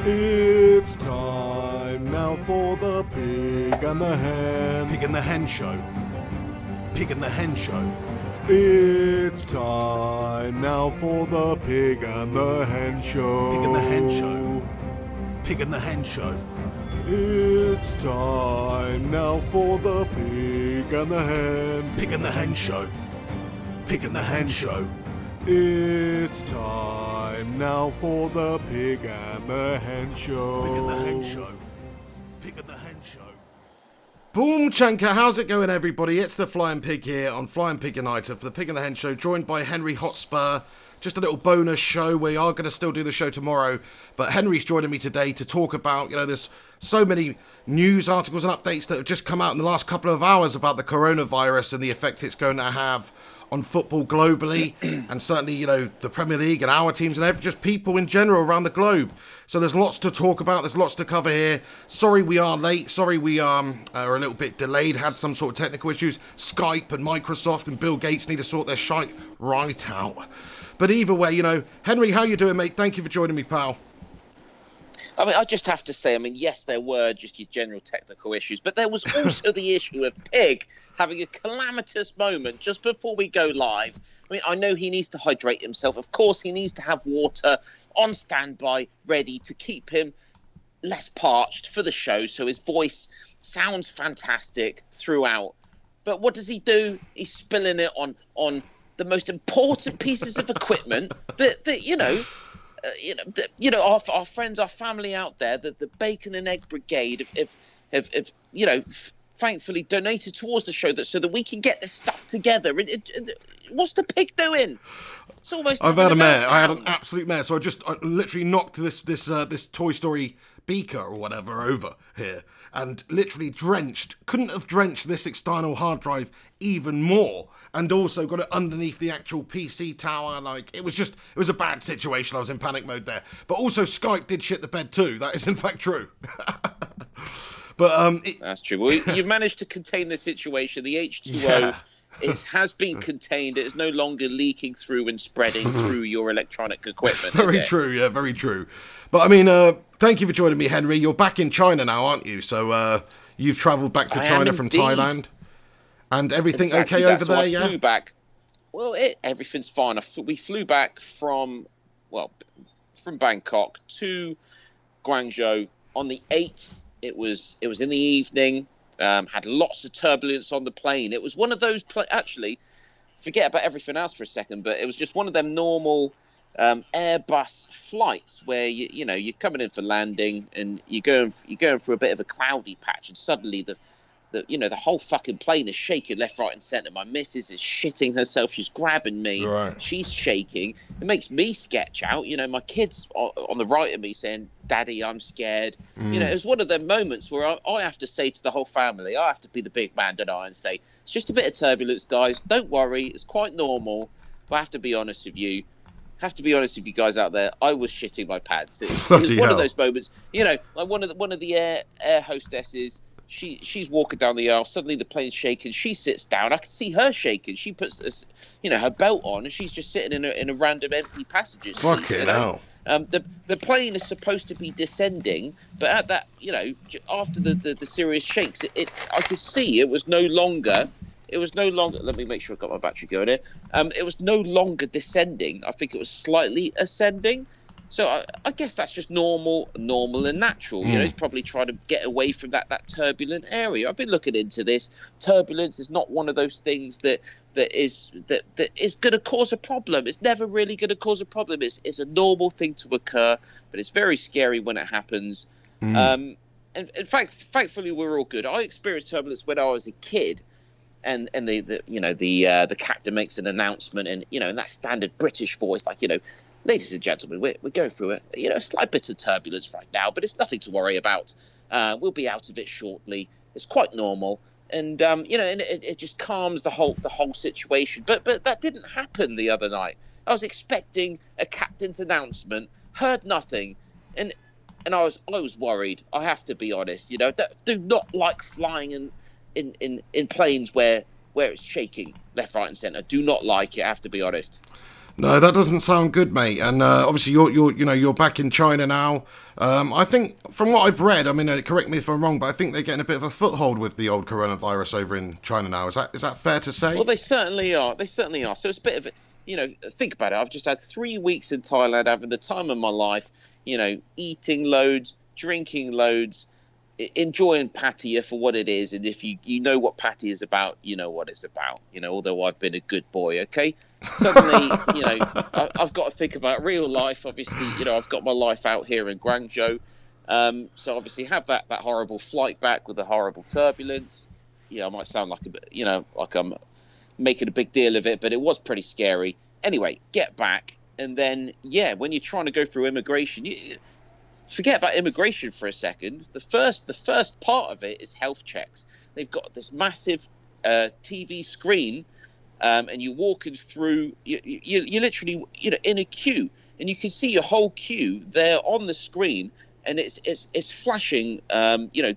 It's time now for the Pig and the Hen. Pig and the Hen Show. Pig and the Hen Show. It's time now for the Pig and the Hen Show. Pig and the Hen Show. Pig and the Hen Show. It's time now for the Pig and the Hen. Pig and the Hen Show. Pig and the Hen Show. It's time now for the Pig and the Hen Show. Pig and the Hen Show. Pig and the Hen Show. Boom Chanka, how's it going everybody? It's the Flying Pig here on Flying Pig United for the Pig and the Hen Show, joined by Henry Hotspur. Just a little bonus show. We are going to still do the show tomorrow, but Henry's joining me today to talk about, there's so many news articles and updates that have just come out in the last couple of hours about the coronavirus and the effect it's going to have on football globally, and certainly, the Premier League and our teams and just people in general around the globe. So there's lots to talk about. There's lots to cover here. Sorry we are late. Sorry we are a little bit delayed. Had some sort of technical issues. Skype and Microsoft and Bill Gates need to sort their shite right out. But either way, Henry, how you doing, mate? Thank you for joining me, pal. I mean, I just have to say, yes, there were just your general technical issues, but there was also the issue of Pig having a calamitous moment just before we go live. I mean, I know he needs to hydrate himself. Of course, he needs to have water on standby, ready to keep him less parched for the show, so his voice sounds fantastic throughout. But what does he do? He's spilling it on the most important pieces of equipment our friends, our family out there, the Bacon and Egg Brigade have thankfully donated towards the show so that we can get this stuff together. What's the pig doing? It's almost. I've had a mare. I had an absolute mare. So I literally knocked this Toy Story beaker or whatever over here and literally drenched. Couldn't have drenched this external hard drive even more. And also got it underneath the actual PC tower. It was a bad situation. I was in panic mode there. But also Skype did shit the bed too. That is in fact true. But that's true. Well, you've managed to contain the situation. The H2O has been contained. It is no longer leaking through and spreading through your electronic equipment. Very true. Yeah, very true. But thank you for joining me, Henry. You're back in China now, aren't you? So you've travelled back to China from Thailand. And everything okay over there, yeah? I flew back. Well, everything's fine. We flew back from Bangkok to Guangzhou on the 8th. It was in the evening. Had lots of turbulence on the plane. It was one of those actually, forget about everything else for a second, but it was just one of them normal Airbus flights where you're coming in for landing and you're going through a bit of a cloudy patch, and suddenly the whole fucking plane is shaking left, right, and centre. My missus is shitting herself. She's grabbing me. Right. She's shaking. It makes me sketch out. My kids on the right of me saying, "Daddy, I'm scared." It was one of them moments where I have to say to the whole family, I have to be the big man, don't I, and say, it's just a bit of turbulence, guys. Don't worry. It's quite normal. But I have to be honest with you. Guys out there, I was shitting my pants. It was one of those moments. Like one of the air hostesses. She's walking down the aisle. Suddenly the plane's shaking. She sits down. I can see her shaking. She puts her belt on, and she's just sitting in a random empty passenger seat. Fucking hell. The plane is supposed to be descending, but at that, after the serious shakes, I could see it was no longer. Let me make sure I've got my battery going here. It was no longer descending. I think it was slightly ascending. So I guess that's just normal and natural. He's probably trying to get away from that turbulent area. I've been looking into this. Turbulence is not one of those things that is going to cause a problem. It's never really going to cause a problem. It's a normal thing to occur, but it's very scary when it happens. And in fact, thankfully, we're all good. I experienced turbulence when I was a kid. And the captain makes an announcement, and in that standard British voice, ladies and gentlemen, we're going through a slight bit of turbulence right now, but it's nothing to worry about. We'll be out of it shortly. It's quite normal, and and it just calms the whole situation. But that didn't happen the other night. I was expecting a captain's announcement, heard nothing, and I was worried. I have to be honest. Do not like flying in planes where it's shaking left, right, and centre. Do not like it. I have to be honest. No, that doesn't sound good, mate. And obviously, you're back in China now. I think, from what I've read, I mean, correct me if I'm wrong, but I think they're getting a bit of a foothold with the old coronavirus over in China now. Is that fair to say? Well, they certainly are. They certainly are. So it's a bit of a, think about it. I've just had 3 weeks in Thailand, having the time of my life. Eating loads, drinking loads, enjoying Pattaya for what it is. And if you know what Pattaya is about, you know what it's about. Although I've been a good boy, okay. Suddenly, I've got to think about real life. Obviously, I've got my life out here in Guangzhou. So obviously have that horrible flight back with the horrible turbulence. Yeah, I might sound like a bit, like I'm making a big deal of it, but it was pretty scary. Anyway, get back. And then, when you're trying to go through immigration, forget about immigration for a second. The first part of it is health checks. They've got this massive TV screen, and you're walking through. You're literally, in a queue, and you can see your whole queue there on the screen, and it's flashing,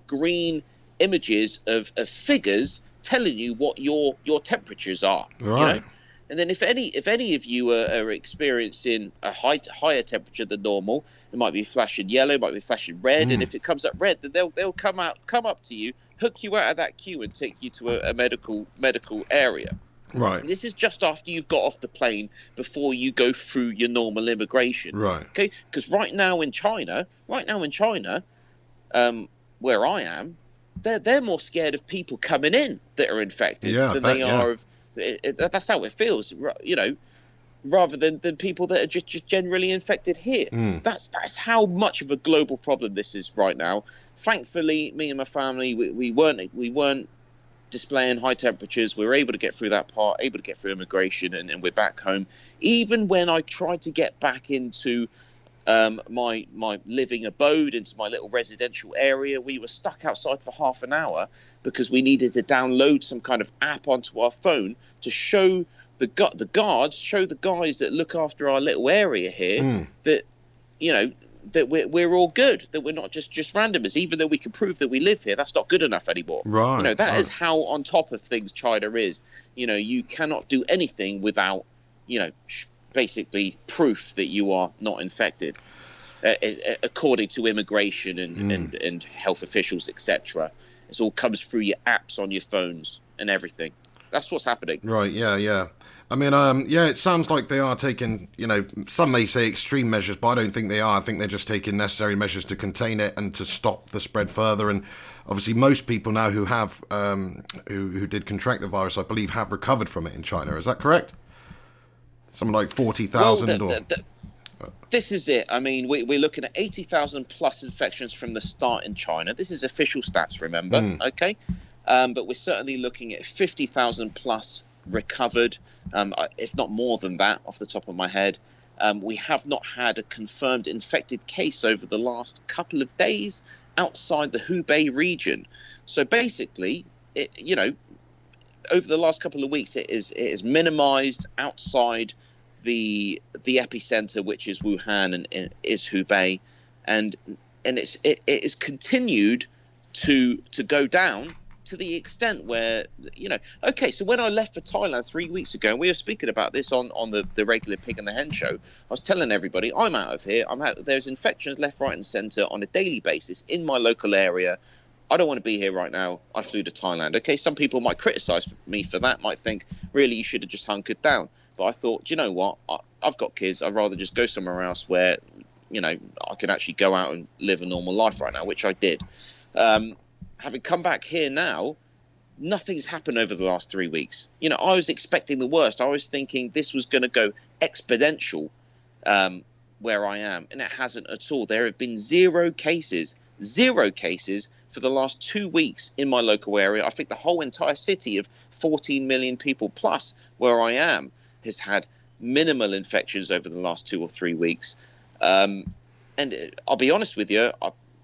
green images of figures telling you what your temperatures are. Right. And then if any of you are experiencing a higher temperature than normal, it might be flashing yellow, it might be flashing red, and if it comes up red, then they'll come up to you, hook you out of that queue, and take you to a medical area. Right. And this is just after you've got off the plane, before you go through your normal immigration. Right. Okay. Because right now in China, where I am, they're more scared of people coming in that are infected than they are of. That's how it feels, rather than people that are just generally infected here. That's how much of a global problem this is right now. Thankfully, me and my family, we weren't displaying high temperatures. We were able to get through that part, able to get through immigration, and we're back home. Even when I tried to get back into my living abode, into my little residential area, we were stuck outside for half an hour because we needed to download some kind of app onto our phone to show the guards, show the guys that look after our little area here that that we're all good, that we're not just randomers. Even though we can prove that we live here, that's not good enough anymore. Right. That is how on top of things China is. You cannot do anything without basically proof that you are not infected, according to immigration and health officials, etc. It all comes through your apps on your phones and everything. That's what's happening. Right. Yeah. I mean, it sounds like they are taking, some may say extreme measures, but I don't think they are. I think they're just taking necessary measures to contain it and to stop the spread further. And obviously, most people now who have, who did contract the virus, I believe, have recovered from it in China. Is that correct? Something like 40,000 This is it. I mean, we're looking at 80,000 plus infections from the start in China. This is official stats, remember? Okay. But we're certainly looking at 50,000 plus recovered, if not more than that, off the top of my head. We have not had a confirmed infected case over the last couple of days outside the Hubei region. So basically, over the last couple of weeks, it is minimized outside the epicenter, which is Wuhan and is Hubei, and it is continued to go down to the extent where okay. So when I left for Thailand 3 weeks ago, and we were speaking about this on the regular Pig and the Hen show, I was telling everybody I'm out of here. There's infections left, right, and centre on a daily basis in my local area. I don't want to be here right now. I flew to Thailand. Okay, some people might criticize me for that, might think, really, you should have just hunkered down. But I thought, do you know what? I've got kids. I'd rather just go somewhere else where, I can actually go out and live a normal life right now, which I did. Having come back here now, nothing's happened over the last 3 weeks. I was expecting the worst. I was thinking this was going to go exponential where I am, and it hasn't at all. There have been zero cases for the last 2 weeks in my local area. I think the whole entire city of 14 million people plus where I am has had minimal infections over the last 2 or 3 weeks. And I'll be honest with you,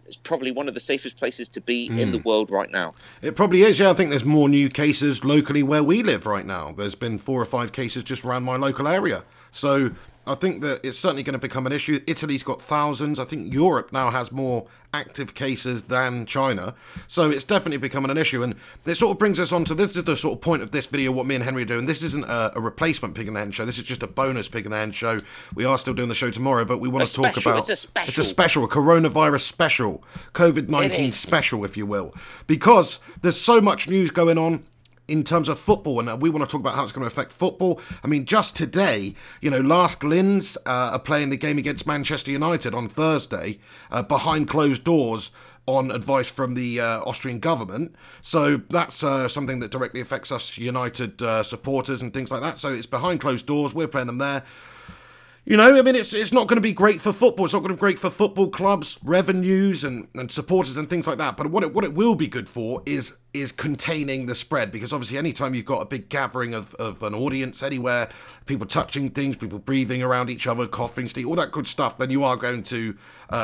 it's probably one of the safest places to be in the world right now. It probably is, yeah. I think there's more new cases locally where we live right now. There's been 4 or 5 cases just around my local area. So I think that it's certainly going to become an issue. Italy's got thousands. I think Europe now has more active cases than China. So it's definitely becoming an issue. And it sort of brings us on to, this is the sort of point of this video, what me and Henry are doing. This isn't a replacement Pig and the Hen show. This is just a bonus Pig and the Hen show. We are still doing the show tomorrow, but we want to talk about... It's a special. It's a special, a coronavirus special. COVID-19 special, if you will. Because there's so much news going on in terms of football, and we want to talk about how it's going to affect football. I mean, just today, Lask Linz are playing the game against Manchester United on Thursday behind closed doors on advice from the Austrian government. So that's something that directly affects us United supporters and things like that. So it's behind closed doors. We're playing them there. I mean, it's not going to be great for football. It's not going to be great for football clubs, revenues, and supporters and things like that. But what it will be good for is containing the spread, because obviously anytime you've got a big gathering of an audience anywhere, people touching things, people breathing around each other, coughing, all that good stuff, then you are going to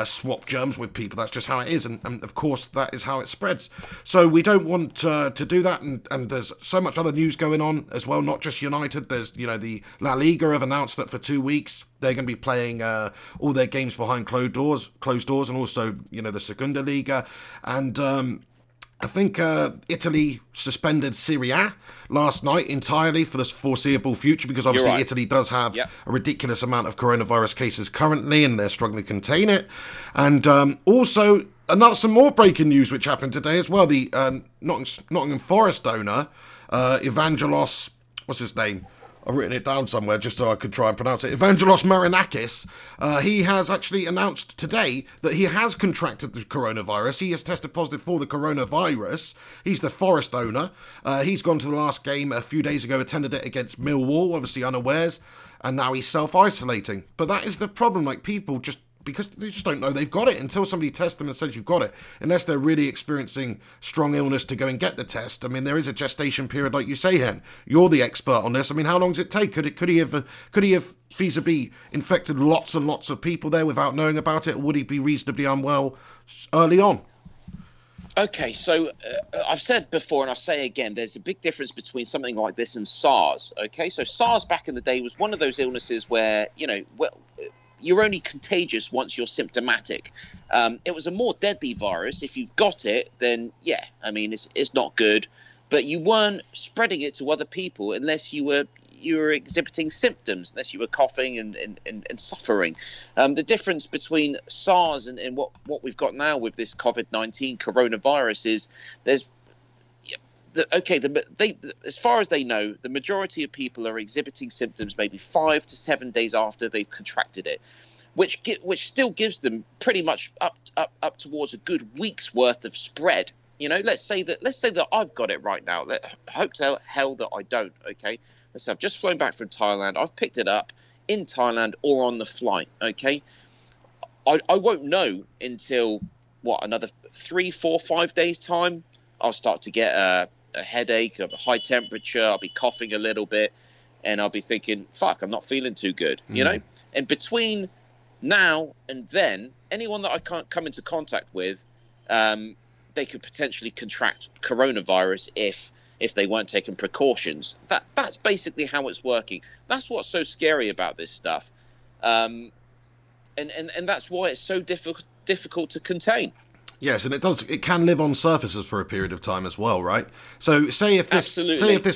swap germs with people. That's just how it is, and of course that is how it spreads. So we don't want to do that, and there's so much other news going on as well, not just United. There's the La Liga have announced that for 2 weeks they're going to be playing all their games behind closed doors, and also the Segunda Liga, and I think Italy suspended Serie A last night entirely for the foreseeable future, because obviously right. Italy does have a ridiculous amount of coronavirus cases currently, and they're struggling to contain it. And also, some more breaking news which happened today as well. The Nottingham Forest owner, Evangelos, what's his name? I've written it down somewhere just so I could try and pronounce it. Evangelos Marinakis, he has actually announced today that he has contracted the coronavirus. He has tested positive for the coronavirus. He's the Forest owner. He's gone to the last game a few days ago, attended it against Millwall, obviously unawares, and now he's self-isolating. But that is the problem, people because they just don't know they've got it until somebody tests them and says you've got it, unless they're really experiencing strong illness to go and get the test. I mean, there is a gestation period, like you say, Hen. You're the expert on this. I mean, how long does it take? Could he have feasibly infected lots and lots of people there without knowing about it, or would he be reasonably unwell early on? Okay, so I've said before, and I'll say again, there's a big difference between something like this and SARS. Okay, so SARS back in the day was one of those illnesses where, you're only contagious once you're symptomatic. It was a more deadly virus. If you've got it, then it's not good. But you weren't spreading it to other people unless you were exhibiting symptoms, unless you were coughing and suffering. The difference between SARS and what we've got now with this COVID-19 coronavirus is as far as they know, the majority of people are exhibiting symptoms maybe 5 to 7 days after they've contracted it, which still gives them pretty much up towards a good week's worth of spread. Let's say that I've got it right now. Hope to hell that I don't. Okay, let's say I've just flown back from Thailand. I've picked it up in Thailand or on the flight. Okay, I won't know until another 3, 4, 5 days time. I'll start to get a headache, a high temperature. I'll be coughing a little bit, and I'll be thinking, "Fuck, I'm not feeling too good." And between now and then, anyone that I can't come into contact with, they could potentially contract coronavirus if they weren't taking precautions. That's basically how it's working. That's what's so scary about this stuff, and that's why it's so difficult to contain. Yes, and it can live on surfaces for a period of time as well, right? So say if this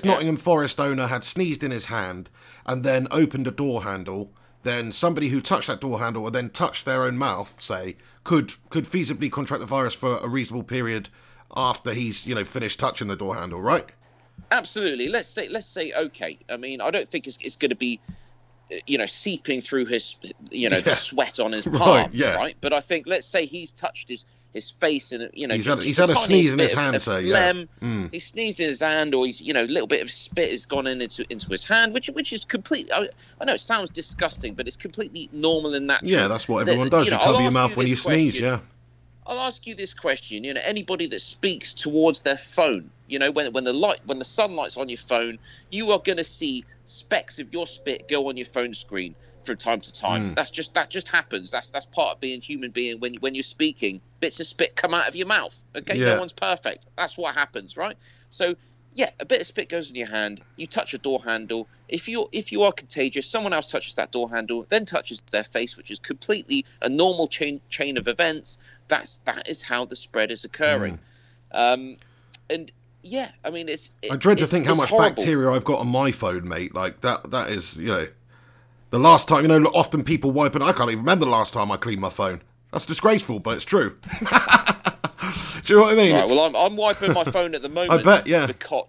Nottingham Forest owner had sneezed in his hand and then opened a door handle, then somebody who touched that door handle or then touched their own mouth, say, could feasibly contract the virus for a reasonable period after he's finished touching the door handle, right? Absolutely. Let's say okay. I mean, I don't think it's going to be seeping through his the sweat on his palm, right? But I think, let's say he's touched his face and he's had a sneeze in his hand, phlegm. He sneezed in his hand, or he's a little bit of spit has gone into his hand, which is completely. I know it sounds disgusting, but it's completely normal and natural. Yeah, that's what everyone does. You cover your mouth when you sneeze. Yeah. I'll ask you this question. Anybody that speaks towards their phone, when the sunlight's on your phone, you are going to see specks of your spit go on your phone screen from time to time. That just happens. That's part of being human being. When you're speaking, bits of spit come out of your mouth. Okay, No one's perfect. That's what happens, right? So yeah, a bit of spit goes in your hand. You touch a door handle. If you are contagious, someone else touches that door handle, then touches their face, which is completely a normal chain of events. That is how the spread is occurring. And yeah, I mean, I dread to think how much horrible. bacteria I've got on my phone, mate. Like that is, the last time, often people wipe it. I can't even remember the last time I cleaned my phone. That's disgraceful, but it's true. Do you know what I mean? Right, well, I'm wiping my phone at the moment. I bet, yeah. Because,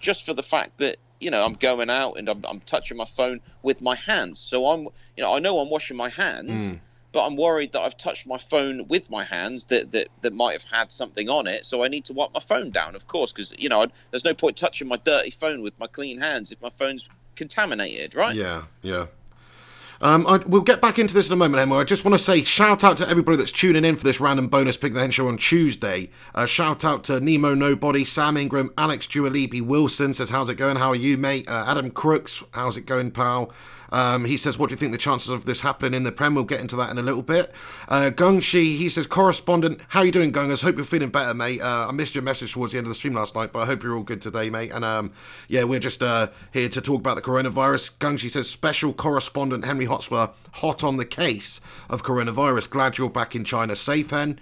just for the fact that, I'm going out and I'm touching my phone with my hands. So I know I'm washing my hands, but I'm worried that I've touched my phone with my hands that might have had something on it. So I need to wipe my phone down, of course, because, there's no point touching my dirty phone with my clean hands if my phone's contaminated, right? Yeah. We'll get back into this in a moment, Emma. I just want to say shout out to everybody that's tuning in for this random bonus Pig the Hen show on Tuesday. Shout out to Nemo Nobody, Sam Ingram, Alex Dualibi Wilson says, how's it going? How are you, mate? Adam Crooks, how's it going, pal? He says, what do you think the chances of this happening in the Prem? We'll get into that in a little bit. Gung Shi, he says, correspondent, how are you doing, Gungas? Hope you're feeling better, mate. I missed your message towards the end of the stream last night, but I hope you're all good today, mate. And we're just here to talk about the coronavirus. Gung Shi says, special correspondent Henry Hotspur, hot on the case of coronavirus. Glad you're back in China safe, Hen.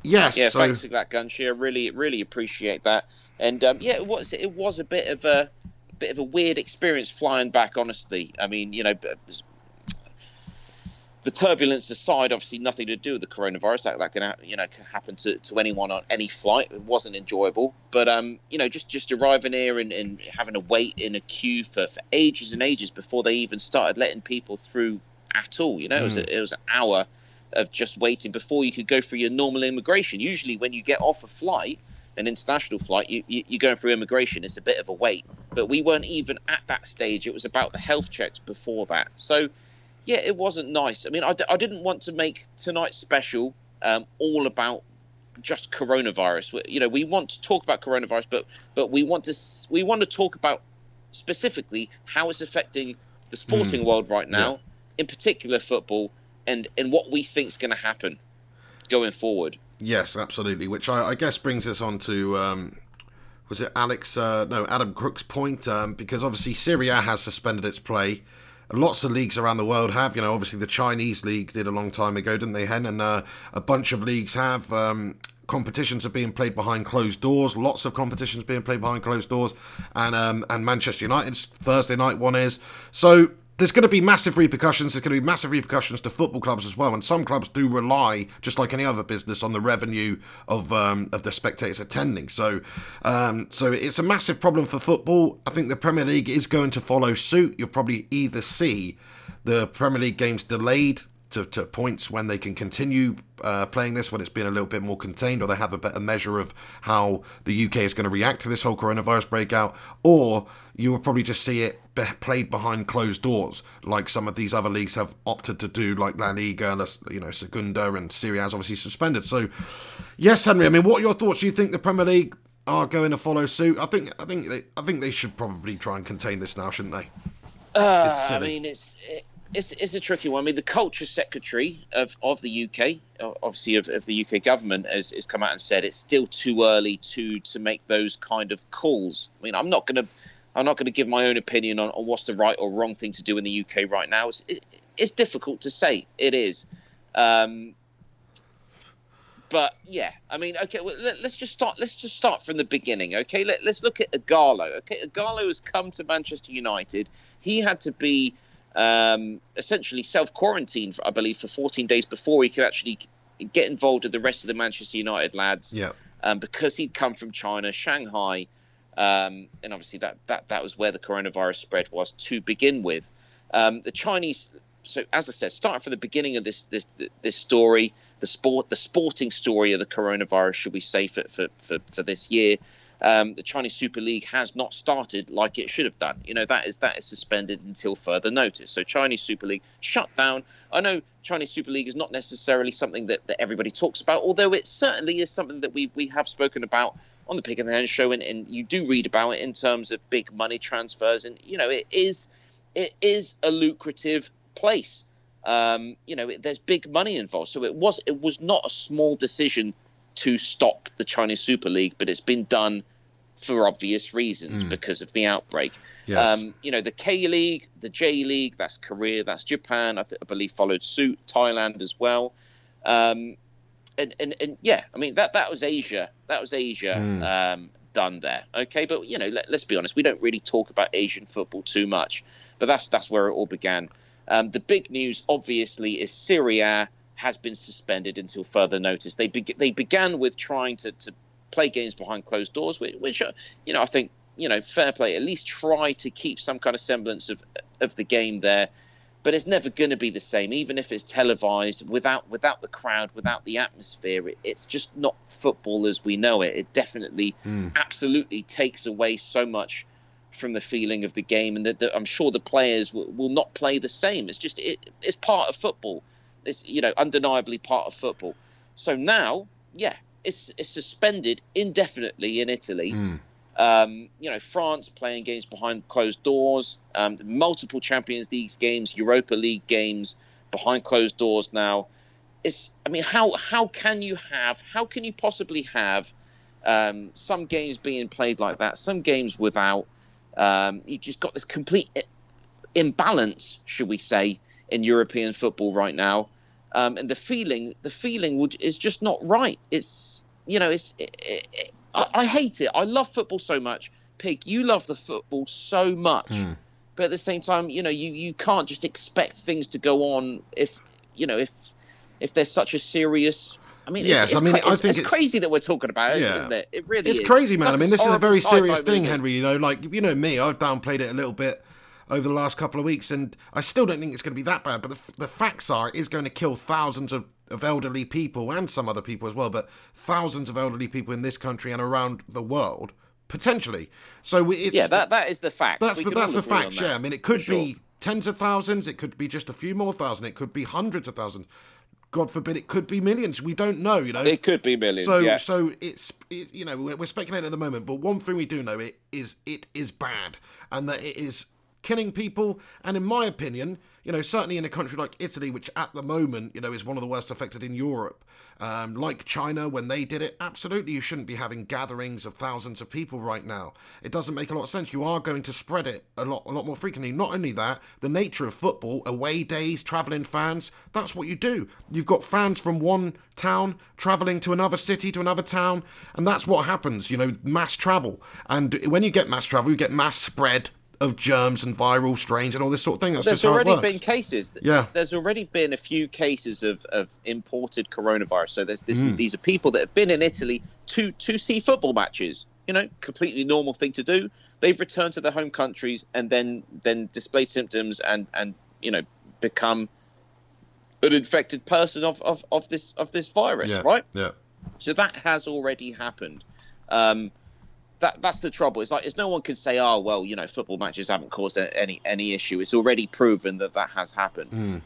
Yes. Yeah, thanks for that, Gung Shi. I really, really appreciate that. And it was a bit of a weird experience flying back, honestly. I mean, the turbulence aside, obviously nothing to do with the coronavirus. That can happen to anyone on any flight. It wasn't enjoyable, but just arriving here and having to wait in a queue for ages and ages before they even started letting people through at all. It was an hour of just waiting before you could go through your normal immigration. Usually when you get off a flight, an international flight, you're going through immigration. It's a bit of a wait, but we weren't even at that stage. It was about the health checks before that. So yeah, it wasn't nice. I mean, I didn't want to make tonight's special all about just coronavirus. We want to talk about coronavirus, but we want to talk about specifically how it's affecting the sporting world right now, in particular football, and what we think is going to happen going forward. Yes, absolutely. Which I guess brings us on to was it Adam Crook's point? Because obviously Serie A has suspended its play. Lots of leagues around the world have. Obviously the Chinese league did a long time ago, didn't they, Hen? And a bunch of leagues have. Competitions are being played behind closed doors. Lots of competitions being played behind closed doors. And Manchester United's Thursday night one is. So there's going to be massive repercussions. There's going to be massive repercussions to football clubs as well. And some clubs do rely, just like any other business, on the revenue of the spectators attending. So it's a massive problem for football. I think the Premier League is going to follow suit. You'll probably either see the Premier League games delayed to points when they can continue playing this, when it's been a little bit more contained, or they have a better measure of how the UK is going to react to this whole coronavirus breakout, or you will probably just see it played behind closed doors, like some of these other leagues have opted to do, like La Liga, Segunda, and Serie A is obviously suspended. So, yes, Henry. I mean, what are your thoughts? Do you think the Premier League are going to follow suit? I think they should probably try and contain this now, shouldn't they? It's silly. I mean, it's a tricky one. I mean, the culture secretary of the UK, obviously of the UK government, has come out and said it's still too early to make those kind of calls. I mean, I'm not going to give my own opinion on what's the right or wrong thing to do in the UK right now. It's difficult to say. It is. But yeah, I mean, okay. Well, let's just start from the beginning. Okay, let's look at Ighalo. Okay, Ighalo has come to Manchester United. He had to be essentially self-quarantined, I believe, for 14 days before he could actually get involved with the rest of the Manchester United lads. Yeah. Because he'd come from China, Shanghai, and obviously that was where the coronavirus spread was to begin with. The Chinese. So as I said, starting from the beginning of this story, the sporting story of the coronavirus, should we say, for this year, the Chinese Super League has not started like it should have done. That is suspended until further notice. So Chinese Super League shut down. I know Chinese Super League is not necessarily something that everybody talks about, although it certainly is something that we have spoken about on the Pig and the Hen show, and you do read about it in terms of big money transfers, and it is a lucrative place. There's big money involved, so it was not a small decision to stop the Chinese Super League, but it's been done for obvious reasons because of the outbreak. Yes. The K League, the J League, that's Korea, that's Japan, I believe followed suit, Thailand as well. And yeah, I mean, that was Asia. That was Asia done there. Okay, but, let's be honest, we don't really talk about Asian football too much, but that's where it all began. The big news, obviously, is Serie A has been suspended until further notice. They began with trying to play games behind closed doors, which I think, fair play, at least try to keep some kind of semblance of the game there. But it's never going to be the same, even if it's televised, without the crowd, without the atmosphere. It's just not football as we know it. It definitely, absolutely takes away so much from the feeling of the game, and that I'm sure the players will not play the same. It's just it's part of football. It's undeniably part of football. So now, yeah, it's suspended indefinitely in Italy. France playing games behind closed doors, multiple Champions League games, Europa League games behind closed doors now. How can you possibly have some games being played like that, some games without? You've just got this complete imbalance, should we say, in European football right now, and the feeling is just not right. I hate it. I love football so much. Pig, you love the football so much, but at the same time, you can't just expect things to go on if there's such a serious. I think it's crazy that we're talking about it, isn't it? It really is. It's crazy, man. It's this is a very serious thing, movie. Henry. Me, I've downplayed it a little bit over the last couple of weeks, and I still don't think it's going to be that bad. But the facts are, it is going to kill thousands of elderly people and some other people as well, but thousands of elderly people in this country and around the world, potentially. So that is the fact. That's the fact, yeah. It could be tens of thousands, it could be just a few more thousand, it could be hundreds of thousands. God forbid, it could be millions. We don't know, It could be millions, So we're speculating at the moment, but one thing we do know, it is bad, and that it is killing people. And in my opinion, certainly in a country like Italy, which at the moment, is one of the worst affected in Europe, like China, when they did it, absolutely you shouldn't be having gatherings of thousands of people right now. It doesn't make a lot of sense. You are going to spread it a lot more frequently. Not only that, the nature of football, away days, travelling fans, that's what you do. You've got fans from one town travelling to another city, to another town, and that's what happens, mass travel. And when you get mass travel, you get mass spread of germs and viral strains and all this sort of thing. That's just how it works. There's already been cases. Yeah. There's already been a few cases of imported coronavirus. So these are people that have been in Italy to see football matches. Completely normal thing to do. They've returned to their home countries and then display symptoms and become an infected person of this virus, right? Yeah. So that has already happened. That's the trouble. It's no one can say, oh well, football matches haven't caused any issue. It's already proven that has happened.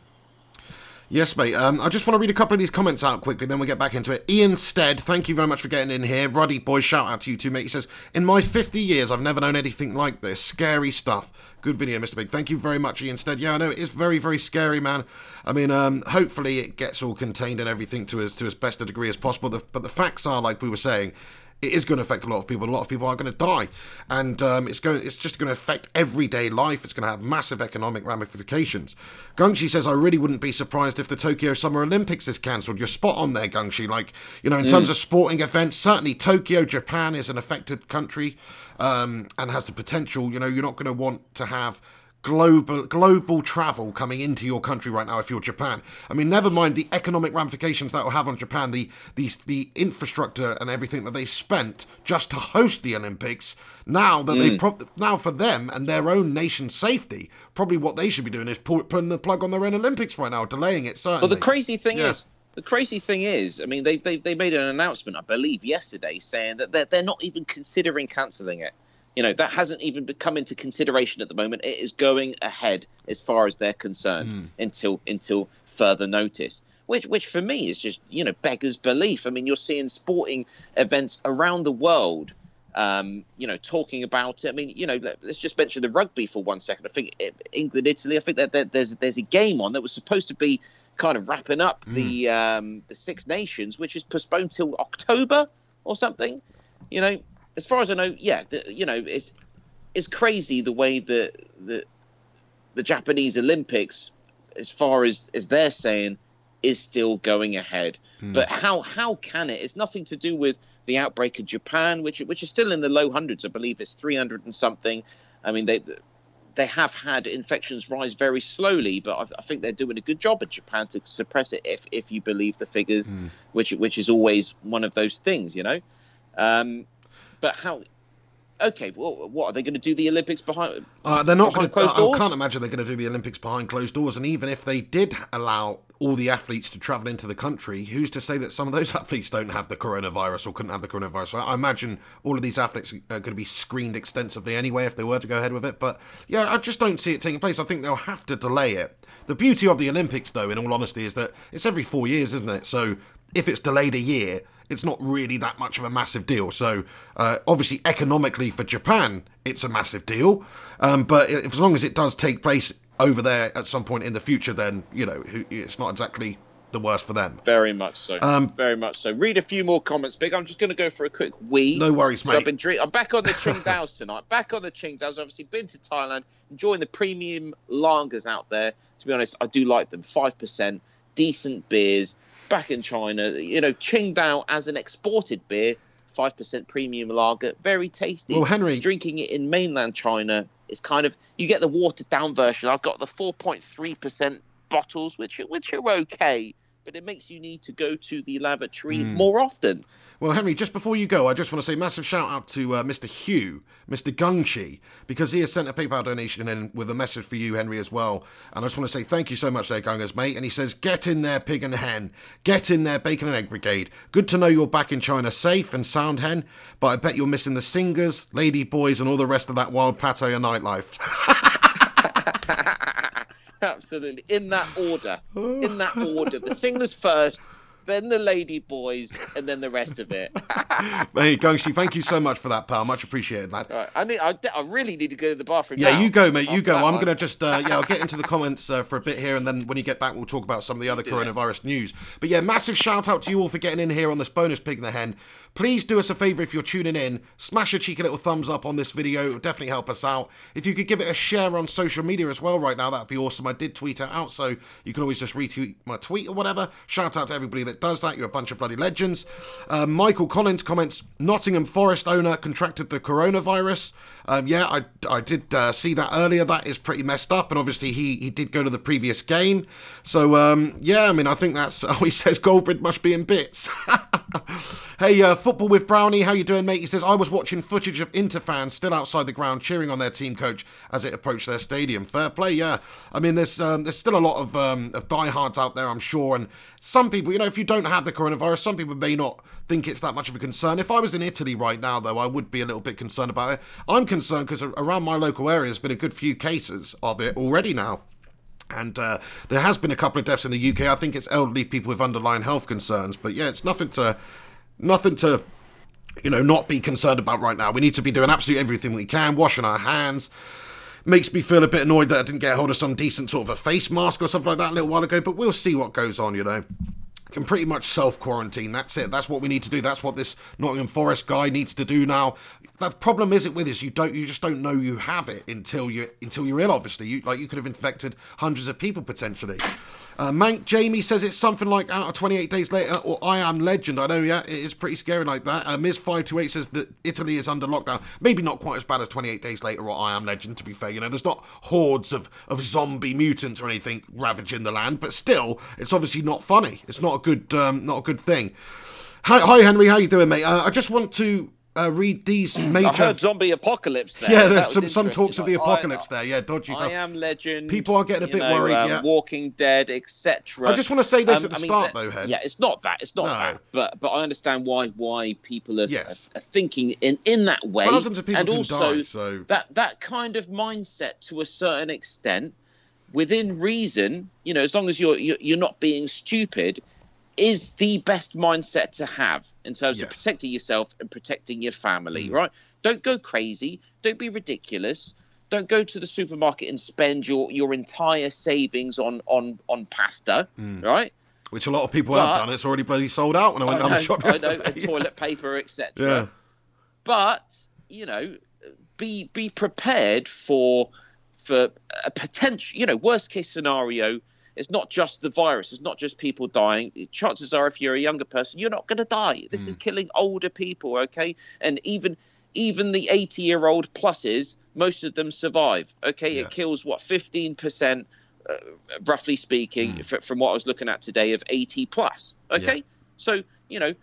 Yes, mate. I just want to read a couple of these comments out quickly, then we'll get back into it. Ian Stead, thank you very much for getting in here. Ruddy boy, shout out to you too, mate. He says, in my 50 years, I've never known anything like this. Scary stuff. Good video, Mr. Big. Thank you very much, Ian Stead. Yeah, I know it is very, very scary, man. Hopefully it gets all contained and everything to as best a degree as possible. But the facts are, like we were saying, it is going to affect a lot of people. A lot of people are going to die, and it's just going to affect everyday life. It's going to have massive economic ramifications. Gungshi says, I really wouldn't be surprised if the Tokyo Summer Olympics is cancelled. You're spot on there, Gungshi. In terms of sporting events, certainly Tokyo, Japan is an affected country, and has the potential. You're not going to want to have global travel coming into your country right now if you're Japan. Never mind the economic ramifications that will have on Japan, the infrastructure and everything that they've spent just to host the Olympics. Now that now for them and their own nation's safety, probably what they should be doing is putting the plug on their own Olympics right now, delaying it certainly. Well, the crazy thing is, they made an announcement, I believe, yesterday, saying that they're not even considering cancelling it. That hasn't even come into consideration at the moment. It is going ahead as far as they're concerned until further notice, which for me is just, beggars belief. You're seeing sporting events around the world, talking about it. Let's just mention the rugby for 1 second. I think England, Italy, I think that there's a game on that was supposed to be kind of wrapping up the Six Nations, which is postponed till October or something. You know, as far as I know, it's crazy the way that the Japanese Olympics, as far as they're saying, is still going ahead. But how can it? It's nothing to do with the outbreak in Japan, which is still in the low hundreds. I believe it's 300 and something. I mean, they have had infections rise very slowly, but I think they're doing a good job in Japan to suppress it, if you believe the figures, which is always one of those things, you know. But how? Okay, well, what are they going to do? The Olympics behind? They're not going to. Closed doors? I can't imagine they're going to do the Olympics behind closed doors. And even if they did allow all the athletes to travel into the country, who's to say that some of those athletes don't have the coronavirus or couldn't have the coronavirus? So I imagine all of these athletes are going to be screened extensively anyway if they were to go ahead with it. But yeah, I just don't see it taking place. I think they'll have to delay it. The beauty of the Olympics, though, in all honesty, is that it's every 4 years, isn't it? So if it's delayed a year, it's not really that much of a massive deal. So obviously economically for Japan, it's a massive deal. But as long as it does take place over there at some point in the future, then, you know, it's not exactly the worst for them. Very much so. Very much so. Read a few more comments, Big. I'm just going to go for a quick wee. No worries, mate. So I'm back on the Qingdaos tonight. Back on the Qingdaos. Obviously been to Thailand, enjoying the premium lagers out there. To be honest, I do like them. 5%, decent beers. Back in China, you know, Qingdao as an exported beer, 5% premium lager, very tasty. Well, Henry, drinking it in mainland China is kind of, you get the watered down version. I've got the 4.3% bottles, which are okay, but it makes you need to go to the lavatory more often. Well, Henry, just before you go, I just want to say massive shout out to Mr. Hugh, Mr. Gungchi, because he has sent a PayPal donation in with a message for you, Henry, as well. And I just want to say thank you so much there, Gungers, mate. And he says, get in there, Pig and Hen. Get in there, Bacon and Egg Brigade. Good to know you're back in China safe and sound, Hen. But I bet you're missing the singers, lady boys, and all the rest of that wild Pattaya nightlife. Absolutely. In that order. The singers first, then the lady boys, and then the rest of it. Hey, Gungshi, thank you so much for that, pal. Much appreciated, lad. Right, I really need to go to the bathroom. Yeah, now. You go, mate. You go. I'm going to just, I'll get into the comments for a bit here, and then when you get back, we'll talk about some of the other coronavirus news. But yeah, massive shout out to you all for getting in here on this bonus Pig the Hen. Please do us a favour if you're tuning in. Smash a cheeky little thumbs up on this video. It would definitely help us out. If you could give it a share on social media as well right now, that would be awesome. I did tweet it out, so you can always just retweet my tweet or whatever. Shout out to everybody that does that. You're a bunch of bloody legends. Michael Collins comments, Nottingham Forest owner contracted the coronavirus. Yeah, I did see that earlier. That is pretty messed up, and obviously he did go to the previous game. So, yeah, I mean, I think that's, he says Goldbridge must be in bits. Hey, Football with Brownie, how you doing, mate? He says, I was watching footage of Inter fans still outside the ground cheering on their team coach as it approached their stadium. Fair play, yeah. I mean, there's still a lot of diehards out there, I'm sure, and some people, you know, if you don't have the coronavirus, some people may not think it's that much of a concern. If I was in Italy right now, though, I would be a little bit concerned about it. I'm concerned because around my local area there's been a good few cases of it already now. And there has been a couple of deaths in the UK. I think it's elderly people with underlying health concerns. But yeah, it's nothing to, you know, not be concerned about right now. We need to be doing absolutely everything we can, washing our hands. Makes me feel a bit annoyed that I didn't get hold of some decent sort of a face mask or something like that a little while ago. But we'll see what goes on, you know. Can pretty much self-quarantine. That's it. That's what we need to do. That's what this Nottingham Forest guy needs to do now. The problem isn't with this. You just don't know you have it until you're ill. Obviously, you could have infected hundreds of people potentially. Mank Jamie says it's something like Out of 28 Days Later or I Am Legend. I know, yeah, it is pretty scary like that. Ms528 says that Italy is under lockdown. Maybe not quite as bad as 28 Days Later or I Am Legend, to be fair. You know, there's not hordes of zombie mutants or anything ravaging the land, but still, it's obviously not funny. It's not a good thing. Hi Henry, how you doing, mate? I just want to read these major... I heard zombie apocalypse there. Yeah, there's some talks of the apocalypse there. Yeah, dodgy stuff. I Am Legend. People are getting a bit worried, yeah. Walking Dead, etc. I just want to say this at the start, though, Hen. Yeah, it's not that. But I understand why people are thinking in that way. Thousands of people and can also die, so... that kind of mindset, to a certain extent, within reason, you know, as long as you're not being stupid, is the best mindset to have in terms of protecting yourself and protecting your family, right? Don't go crazy. Don't be ridiculous. Don't go to the supermarket and spend your entire savings on pasta, right? Which a lot of people have done. It's already bloody sold out when I went down the shop yesterday. I know, and toilet paper, etc. Yeah. But be prepared for a potential, worst case scenario. It's not just the virus. It's not just people dying. Chances are, if you're a younger person, you're not going to die. This is killing older people, okay? And even the 80-year-old pluses, most of them survive, okay? Yeah. It kills, 15%, roughly speaking, from what I was looking at today, of 80 plus, okay? Yeah. So,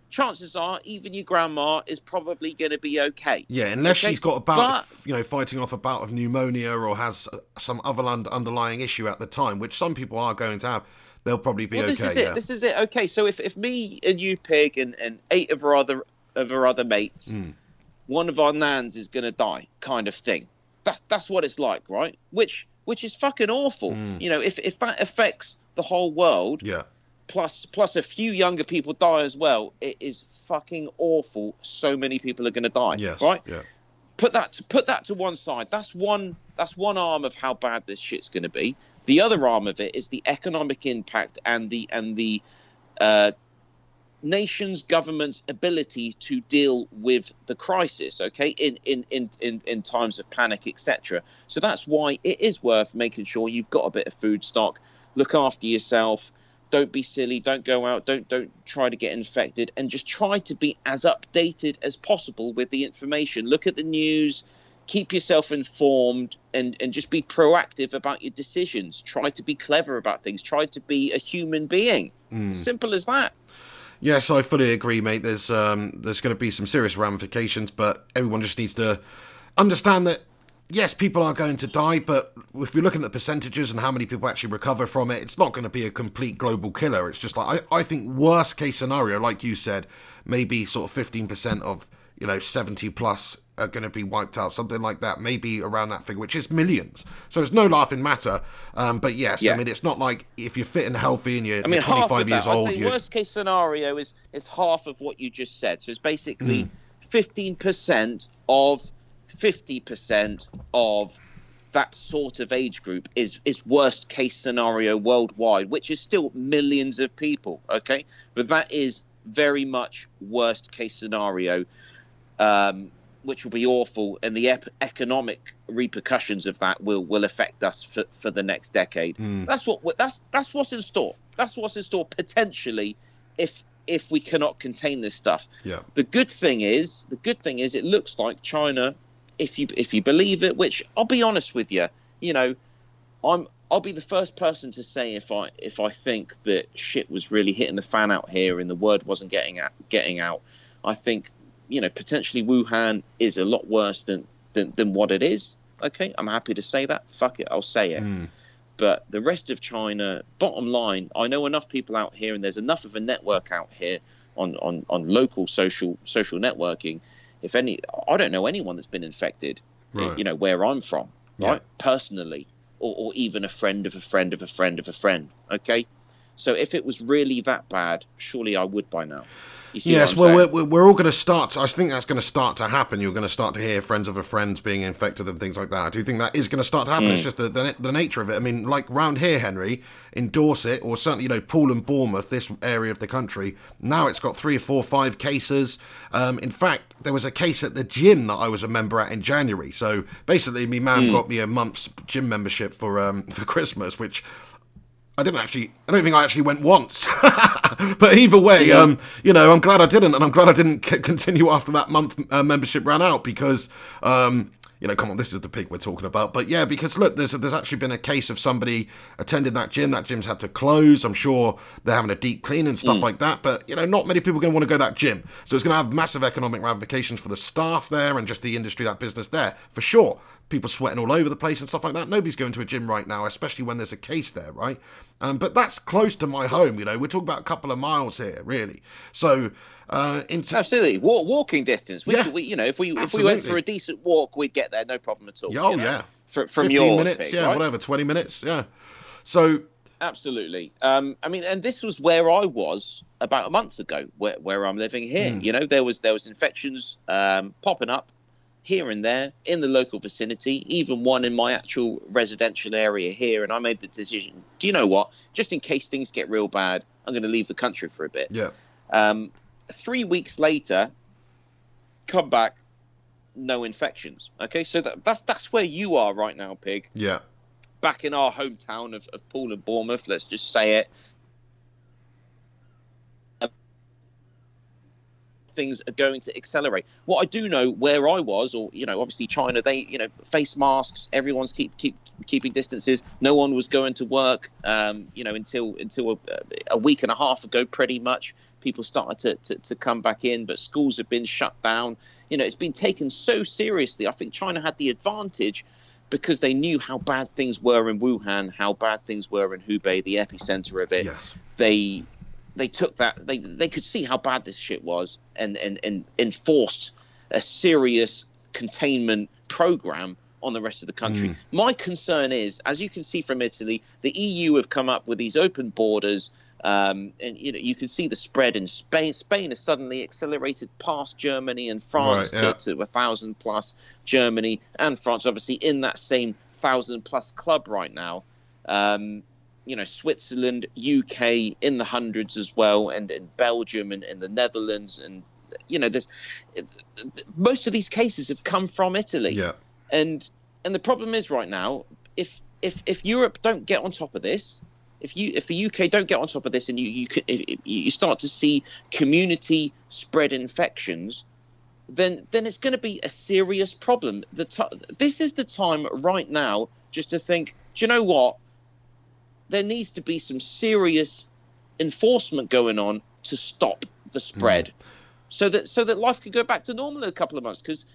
chances are even your grandma is probably going to be okay. Yeah, unless she's got a bout, But, fighting off a bout of pneumonia or has some other underlying issue at the time, which some people are going to have, they'll probably be okay. This is it. This is it. Okay, so if me and you, Pig, and 8 of our other mates, one of our nans is going to die, kind of thing. That's what it's like, right? Which is fucking awful. If that affects the whole world, plus a few younger people die as well, it is fucking awful. So many people are going to die. Yes. Right. Yeah. Put that to one side. That's one arm of how bad this shit's going to be. The other arm of it is the economic impact and the nation's government's ability to deal with the crisis, okay, in times of panic, etc. So that's why it is worth making sure you've got a bit of food stock. Look after yourself. Don't be silly. Don't go out. Don't try to get infected, and just try to be as updated as possible with the information. Look at the news. Keep yourself informed, and just be proactive about your decisions. Try to be clever about things. Try to be a human being. Simple as that. Yes, I fully agree, mate. There's going to be some serious ramifications, but everyone just needs to understand that, yes, people are going to die, but if you're looking at the percentages and how many people actually recover from it, it's not going to be a complete global killer. It's just like, I think worst case scenario, like you said, maybe sort of 15% of, 70 plus are going to be wiped out, something like that, maybe around that figure, which is millions. So it's no laughing matter. But yes, I mean, it's not like if you're fit and healthy and you're 25 years old. I'd say worst case scenario is half of what you just said. So it's basically 15% of 50% of that sort of age group is worst case scenario worldwide, which is still millions of people, okay? But that is very much worst case scenario, which will be awful, and the economic repercussions of that will affect us for the next decade. That's what's in store. That's what's in store potentially if we cannot contain this stuff. Yeah. The good thing is it looks like China, if you believe it, which I'll be honest with you, I'll be the first person to say if I think that shit was really hitting the fan out here and the word wasn't getting out. I think potentially Wuhan is a lot worse than what it is. Okay, I'm happy to say that. Fuck it, I'll say it. But the rest of China, bottom line, I know enough people out here, and there's enough of a network out here on local social networking. I don't know anyone that's been infected, right. Where I'm from, right? Yeah. Personally, or even a friend of a friend of a friend of a friend. Okay, so if it was really that bad, surely I would by now. Yes, well, we're all going to start. I think that's going to start to happen. You're going to start to hear friends of a friend being infected and things like that. I do think that is going to start to happen. It's just the nature of it. I mean, like round here, Henry, in Dorset, or certainly, Poole and Bournemouth, this area of the country, now it's got 3 or 4 or 5 cases. In fact, there was a case at the gym that I was a member at in January. So basically, me man got me a month's gym membership for Christmas, which I don't think I actually went once. But either way, I'm glad I didn't, and I'm glad I didn't continue after that month membership ran out, because, come on, this is the Pig we're talking about. But yeah, because look, there's actually been a case of somebody attending that gym. That gym's had to close. I'm sure they're having a deep clean and stuff like that. But, not many people are going to want to go to that gym. So it's going to have massive economic ramifications for the staff there and just the industry, that business there, for sure. People sweating all over the place and stuff like that. Nobody's going to a gym right now, especially when there's a case there, right? But that's close to my home, we're talking about a couple of miles here, really. So, absolutely, walking distance. If we went for a decent walk, we'd get there, no problem at all. Oh, yeah. From 15 yours, minutes, Pig, yeah, right? whatever, 20 minutes, yeah. So, absolutely. And this was where I was about a month ago, where I'm living here. There was infections popping up here and there in the local vicinity, even one in my actual residential area here. And I made the decision, do you know what? Just in case things get real bad, I'm going to leave the country for a bit. Yeah. 3 weeks later, come back, no infections. Okay, so that's where you are right now, Pig. Yeah. Back in our hometown of Poole and Bournemouth, let's just say it. Things are going to accelerate. What I do know, where I was, or obviously China, they face masks. Everyone's keeping distances. No one was going to work. Until a week and a half ago, pretty much. People started to come back in, but schools have been shut down. It's been taken so seriously. I think China had the advantage because they knew how bad things were in Wuhan, how bad things were in Hubei, the epicenter of it. Yes. They took that. They could see how bad this shit was, and enforced a serious containment program on the rest of the country. My concern is, as you can see from Italy, the EU have come up with these open borders, and you can see the spread in Spain. Spain has suddenly accelerated past Germany and France to 1,000+. Germany and France, obviously, in that same 1,000+ club right now. Switzerland, UK in the hundreds as well, and Belgium and the Netherlands, and there's most of these cases have come from Italy. Yeah. And the problem is right now, if Europe don't get on top of this, if the UK don't get on top of this, and you start to see community spread infections, then it's going to be a serious problem. This is the time right now just to think, do you know what? There needs to be some serious enforcement going on to stop the spread, so that life could go back to normal in a couple of months. Because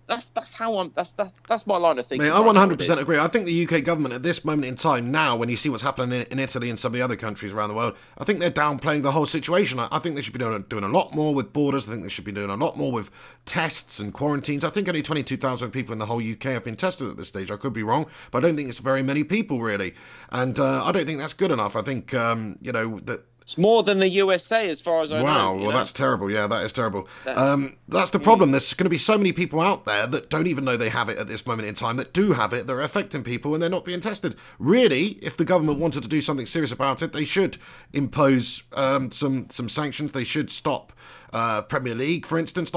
that's my line of thinking. Mate, I 100% agree. I think the UK government at this moment in time now, when you see what's happening in Italy and some of the other countries around the world, I think they're downplaying the whole situation. I think they should be doing a lot more with borders. I think they should be doing a lot more with tests and quarantines. I think only 22,000 people in the whole UK have been tested at this stage. I could be wrong, but I don't think it's very many people really. And I don't think that's good enough. I think, that... It's more than the USA, as far as I know. Wow, well, that's terrible. Yeah, that is terrible. That's the problem. There's going to be so many people out there that don't even know they have it at this moment in time, that do have it, that are affecting people, and they're not being tested. Really, if the government wanted to do something serious about it, they should impose some sanctions. They should stop Premier League, for instance.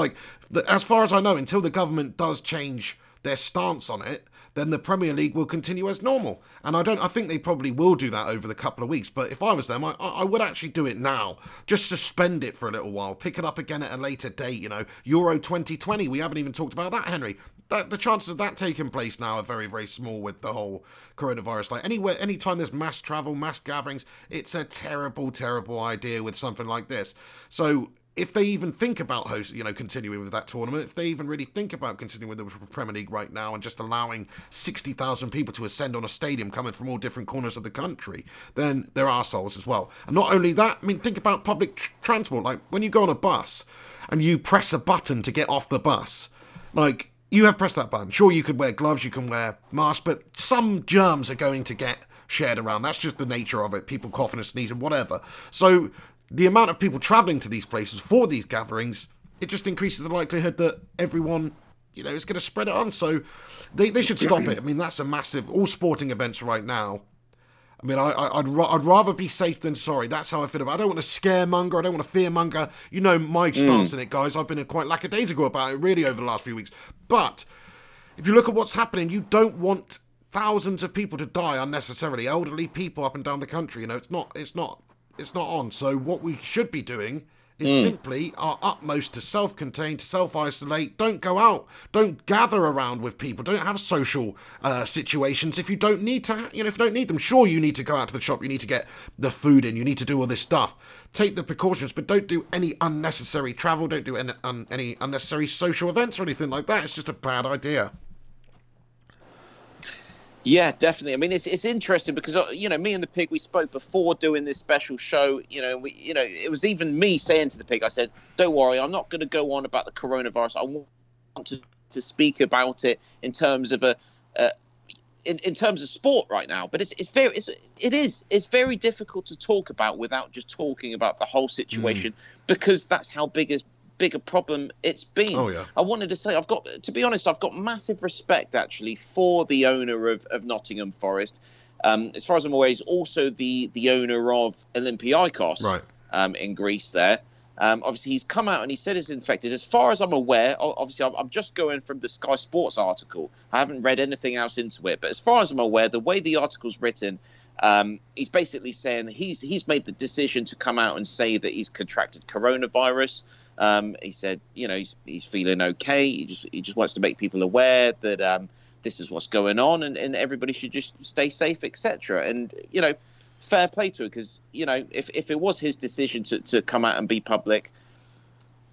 As far as I know, until the government does change their stance on it, then the Premier League will continue as normal. And I think they probably will do that over the couple of weeks. But if I was them, I would actually do it now. Just suspend it for a little while. Pick it up again at a later date. Euro 2020. We haven't even talked about that, Henry. The chances of that taking place now are very, very small with the whole coronavirus. Anytime there's mass travel, mass gatherings, it's a terrible, terrible idea with something like this. So if they even think about continuing with that tournament, if they even really think about continuing with the Premier League right now and just allowing 60,000 people to ascend on a stadium coming from all different corners of the country, then they're arseholes as well. And not only that, think about public transport. Like when you go on a bus and you press a button to get off the bus, you have pressed that button. Sure, you could wear gloves, you can wear masks, but some germs are going to get shared around. That's just the nature of it. People coughing and sneezing, whatever. So the amount of people travelling to these places for these gatherings, it just increases the likelihood that everyone, is going to spread it on. So they should stop it. That's a massive... All sporting events right now, I'd rather be safe than sorry. That's how I feel about it. I don't want to scaremonger. I don't want to fearmonger. My stance in it, guys. I've been quite lackadaisical about it, really, over the last few weeks. But if you look at what's happening, you don't want thousands of people to die unnecessarily. Elderly people up and down the country. It's not on. So what we should be doing is simply our utmost to self-contain, to self-isolate. Don't go out. Don't gather around with people. Don't have social situations if you don't need to. If you don't need them. Sure, you need to go out to the shop. You need to get the food in. You need to do all this stuff. Take the precautions, but don't do any unnecessary travel. Don't do any unnecessary social events or anything like that. It's just a bad idea. Yeah, definitely. It's interesting because me and the Pig, we spoke before doing this special show. It was even me saying to the Pig, I said, "Don't worry, I'm not going to go on about the coronavirus. I want to speak about it in terms of in terms of sport right now." But it's very difficult to talk about without just talking about the whole situation because that's how big big a problem it's been. Oh, yeah. I wanted to say, I've got massive respect actually for the owner of Nottingham Forest. As far as I'm aware, he's also the owner of Olympiakos, right, in Greece there. Obviously, he's come out and he said it's infected. As far as I'm aware, obviously, I'm just going from the Sky Sports article. I haven't read anything else into it. But as far as I'm aware, the way the article's written, he's basically saying he's made the decision to come out and say that he's contracted coronavirus. He said, he's feeling okay. He just wants to make people aware that this is what's going on, and everybody should just stay safe, etc. And fair play to it, because if it was his decision to come out and be public,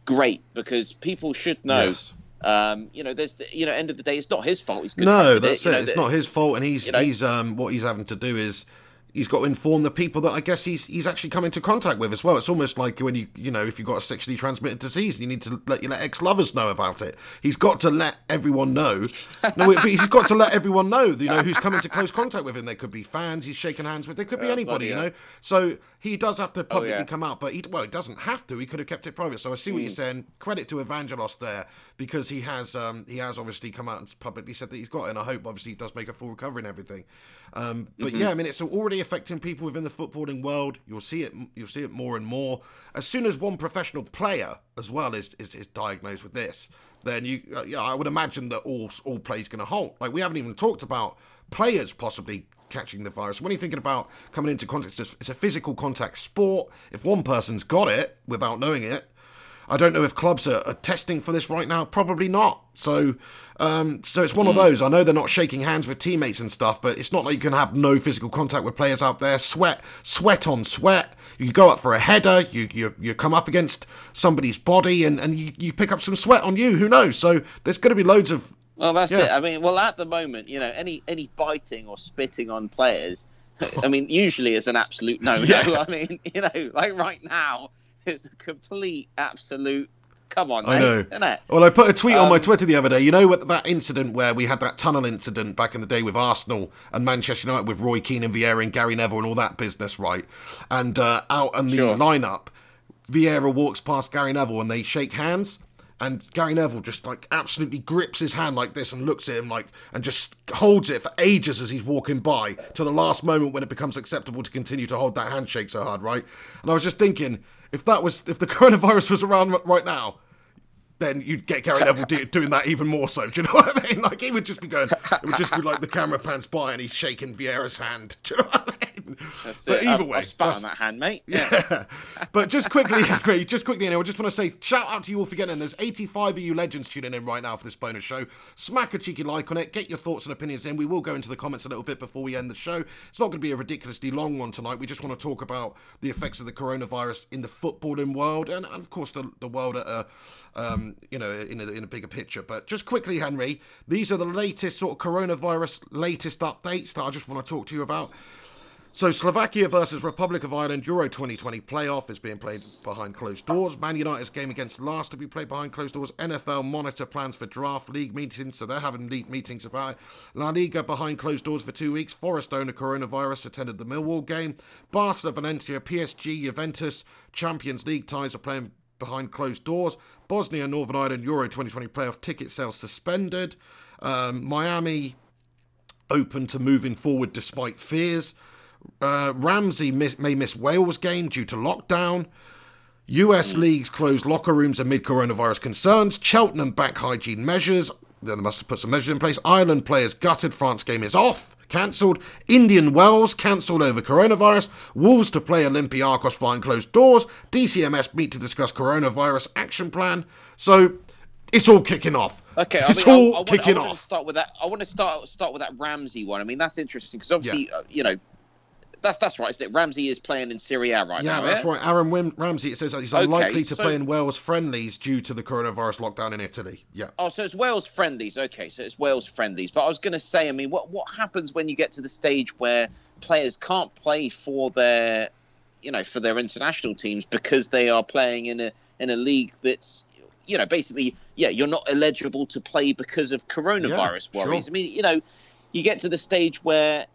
great, because people should know. Yes. There's end of the day, it's not his fault. He's No, that's it. It's not his fault, and he's what he's having to do is he's got to inform the people that I guess he's actually come into contact with as well. It's almost like when if you've got a sexually transmitted disease, you need to let your ex-lovers know about it. He's got to let everyone know. No, but he's got to let everyone know, who's come into close contact with him. They could be fans he's shaking hands with. They could be anybody, So he does have to publicly come out, but he doesn't have to. He could have kept it private. So I see what you're saying. Credit to Evangelos there, because he has obviously come out and publicly said that he's got it, and I hope obviously he does make a full recovery and everything. But yeah, I mean, it's already affecting people within the footballing world. You'll see it more and more. As soon as one professional player as well is diagnosed with this, then I would imagine that all play is going to halt. Like, we haven't even talked about players possibly catching the virus. When you're thinking about coming into contact, it's a physical contact sport. If one person's got it without knowing it, I don't know if clubs are testing for this right now. Probably not. So it's one of those. I know they're not shaking hands with teammates and stuff, but it's not like you can have no physical contact with players out there. Sweat on sweat. You go up for a header. You come up against somebody's body, and you pick up some sweat on you. Who knows? So there's going to be loads of. Well, that's it. I mean, at the moment, any biting or spitting on players, I mean, usually it's an absolute no-no. Yeah. I mean, like right now. It's a complete, absolute. Come on, mate, I know. Isn't it? Well, I put a tweet on my Twitter the other day. That incident where we had that tunnel incident back in the day with Arsenal and Manchester United with Roy Keane and Vieira and Gary Neville and all that business, right? And out in the lineup, Vieira walks past Gary Neville and they shake hands. And Gary Neville just absolutely grips his hand like this and looks at him and just holds it for ages as he's walking by to the last moment when it becomes acceptable to continue to hold that handshake so hard, right? And I was just thinking, if the coronavirus was around right now, then you'd get Gary Neville doing that even more so. Do you know what I mean? Like, he would just be going, it would just be like the camera pans by and he's shaking Vieira's hand. Do you know what I mean? But either way. I've spat on that hand, mate. Yeah. But just quickly, Henry, I just want to say shout out to you all for getting in. There's 85 of you legends tuning in right now for this bonus show. Smack a cheeky like on it. Get your thoughts and opinions in. We will go into the comments a little bit before we end the show. It's not going to be a ridiculously long one tonight. We just want to talk about the effects of the coronavirus in the footballing world and of course, the world at a in a bigger picture. But just quickly, Henry, these are the latest sort of coronavirus updates that I just want to talk to you about. So Slovakia versus Republic of Ireland Euro 2020 playoff is being played behind closed doors. Man United's game against Lask to be played behind closed doors. NFL monitor plans for draft league meetings, so they're having meetings about it. La Liga behind closed doors for 2 weeks. Forest owner coronavirus attended the Millwall game. Barca, Valencia, PSG, Juventus, Champions League ties are playing behind closed doors. Bosnia, Northern Ireland Euro 2020 playoff ticket sales suspended. Miami open to moving forward despite fears. Ramsey may miss Wales game due to lockdown. US leagues close locker rooms amid coronavirus concerns. Cheltenham back hygiene measures. They must have put some measures in place. Ireland players gutted. France game is off. Cancelled. Indian Wells cancelled over coronavirus. Wolves to play Olympiacos behind closed doors. DCMS meet to discuss coronavirus action plan. So it's all kicking off. Okay, I want to start with that. I want to start with that Ramsey one. I mean, that's interesting because obviously, That's right, isn't it? Ramsey is playing in Serie A right now. Yeah, that's right. Aaron Ramsey, it says that he's unlikely to play in Wales friendlies due to the coronavirus lockdown in Italy. Yeah. Oh, so it's Wales friendlies. Okay, so it's Wales friendlies. But I was going to say, I mean, what happens when you get to the stage where players can't play for their international teams because they are playing in a league that's, basically, you're not eligible to play because of coronavirus worries. Sure. I mean, you get to the stage where,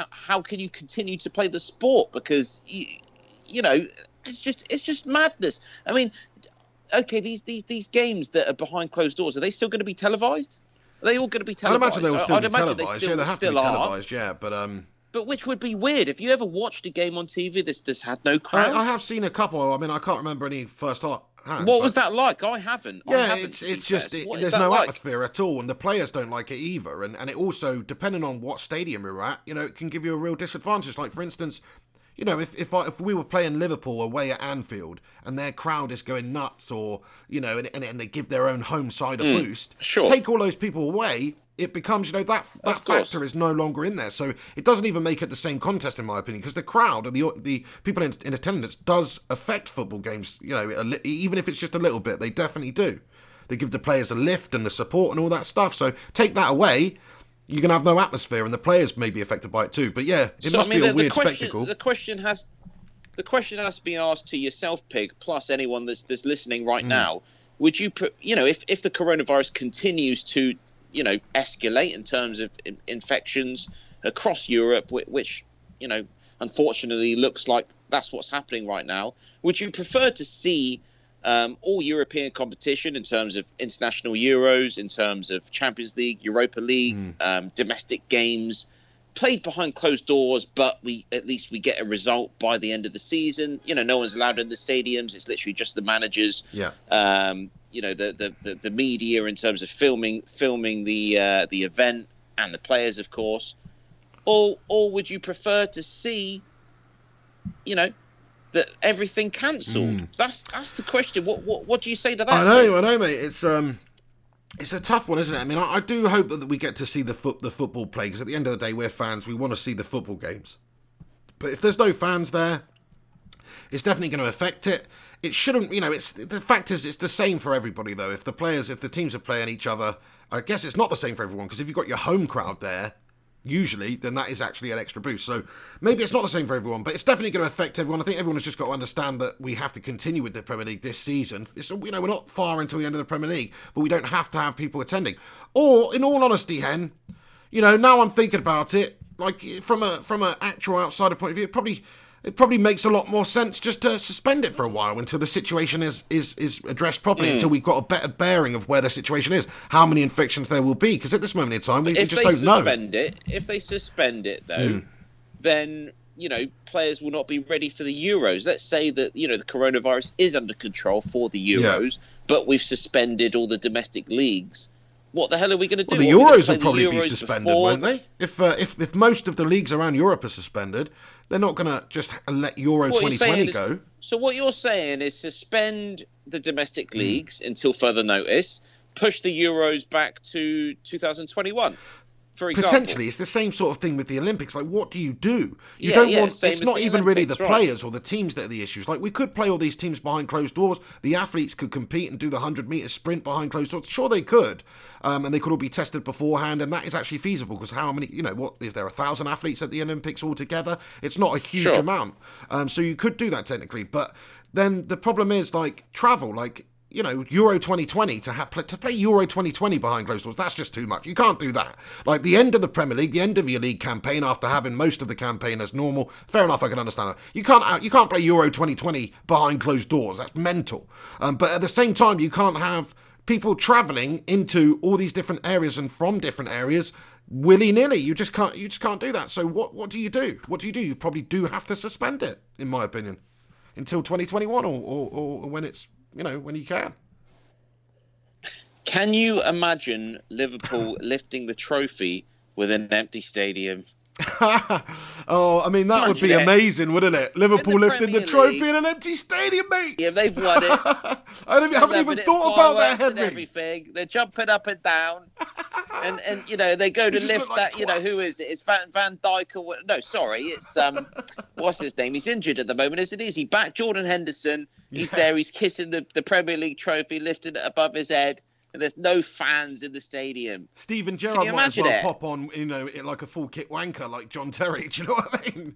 how can you continue to play the sport? Because, it's just madness. I mean, okay, these games that are behind closed doors, are they still going to be televised? Are they all going to be I'd televised? imagine they'll still I'd be imagine televised. they Yeah, they have to be televised. Yeah, But which would be weird if you ever watched a game on TV this had no crowd. I have seen a couple. I mean, I can't remember any first hand. What was that like? I haven't. Yeah, I haven't, it's just there's that no like? atmosphere at all, and the players don't like it either. And it also, depending on what stadium you're at, it can give you a real disadvantage. Like for instance, if we were playing Liverpool away at Anfield and their crowd is going nuts, or and they give their own home side a boost, sure. Take all those people away, it becomes that factor is no longer in there. So it doesn't even make it the same contest in my opinion, because the crowd and the people in attendance does affect football games. Even if it's just a little bit, they definitely do. They give the players a lift and the support and all that stuff. So take that away, you're going to have no atmosphere, and the players may be affected by it too. But yeah, it must be a weird spectacle. The question has to be asked to yourself, Pig, plus anyone that's listening right now. Would you put, if the coronavirus continues to, escalate in terms of infections across Europe, which, unfortunately looks like that's what's happening right now, would you prefer to see all European competition in terms of international Euros, in terms of Champions League, Europa League, domestic games, played behind closed doors, but at least we get a result by the end of the season? No one's allowed in the stadiums. It's literally just the managers. Yeah. The media in terms of filming the event, and the players, of course. Or would you prefer to see, that everything cancelled? That's the question. What do you say to that? I know, mate. It's a tough one, isn't it? I mean, I do hope that we get to see the football play, because at the end of the day, we're fans. We want to see the football games. But if there's no fans there, it's definitely going to affect it. It shouldn't, the fact is, it's the same for everybody, though. If the teams are playing each other, I guess it's not the same for everyone, because if you've got your home crowd there, usually, then that is actually an extra boost. So maybe it's not the same for everyone, but it's definitely going to affect everyone. I think everyone has just got to understand that we have to continue with the Premier League this season. We're not far until the end of the Premier League, but we don't have to have people attending. Or, in all honesty, Hen, now I'm thinking about it, like from a actual outsider point of view, it probably makes a lot more sense just to suspend it for a while until the situation is addressed properly, until we've got a better bearing of where the situation is, how many infections there will be, because at this moment in time, we just don't know. If they suspend it, though, then, players will not be ready for the Euros. Let's say that, the coronavirus is under control for the Euros, but we've suspended all the domestic leagues. What the hell are we going to do? Well, the Euros will probably be suspended, won't they? If most of the leagues around Europe are suspended, they're not going to just let Euro 2020 go. So what you're saying is suspend the domestic leagues until further notice, push the Euros back to 2021. For example. Potentially, it's the same sort of thing with the Olympics. Like, what do? You don't want. It's not even really the players or the teams that are the issues. Like, we could play all these teams behind closed doors. The athletes could compete and do the 100-meter sprint behind closed doors. Sure, they could, and they could all be tested beforehand, and that is actually feasible, because how many? What is there? 1,000 athletes at the Olympics altogether? It's not a huge amount. So you could do that technically, but then the problem is like travel, like. Euro 2020 to play Euro 2020 behind closed doors, that's just too much. You can't do that. Like the end of the Premier League, the end of your league campaign after having most of the campaign as normal. Fair enough, I can understand that. You can't play Euro 2020 behind closed doors. That's mental. But at the same time, you can't have people travelling into all these different areas and from different areas willy-nilly. You just can't do that. So what do you do? You probably do have to suspend it, in my opinion, until 2021 or when it's when you can. Can you imagine Liverpool lifting the trophy with an empty stadium? Oh, I mean, that would be amazing, wouldn't it? Liverpool lifting the trophy in an empty stadium, mate. Yeah, they've won it. I haven't even thought about that, Henry. And everything. They're jumping up and down. And they go to lift like that, who is it? It's Van Dijk or no, sorry, it's what's his name? He's injured at the moment, isn't he? Is he back? Jordan Henderson. He's there, he's kissing the Premier League trophy, lifting it above his head, and there's no fans in the stadium. Steven Gerrard might as well pop on, like a full kick wanker like John Terry, do you know what I mean?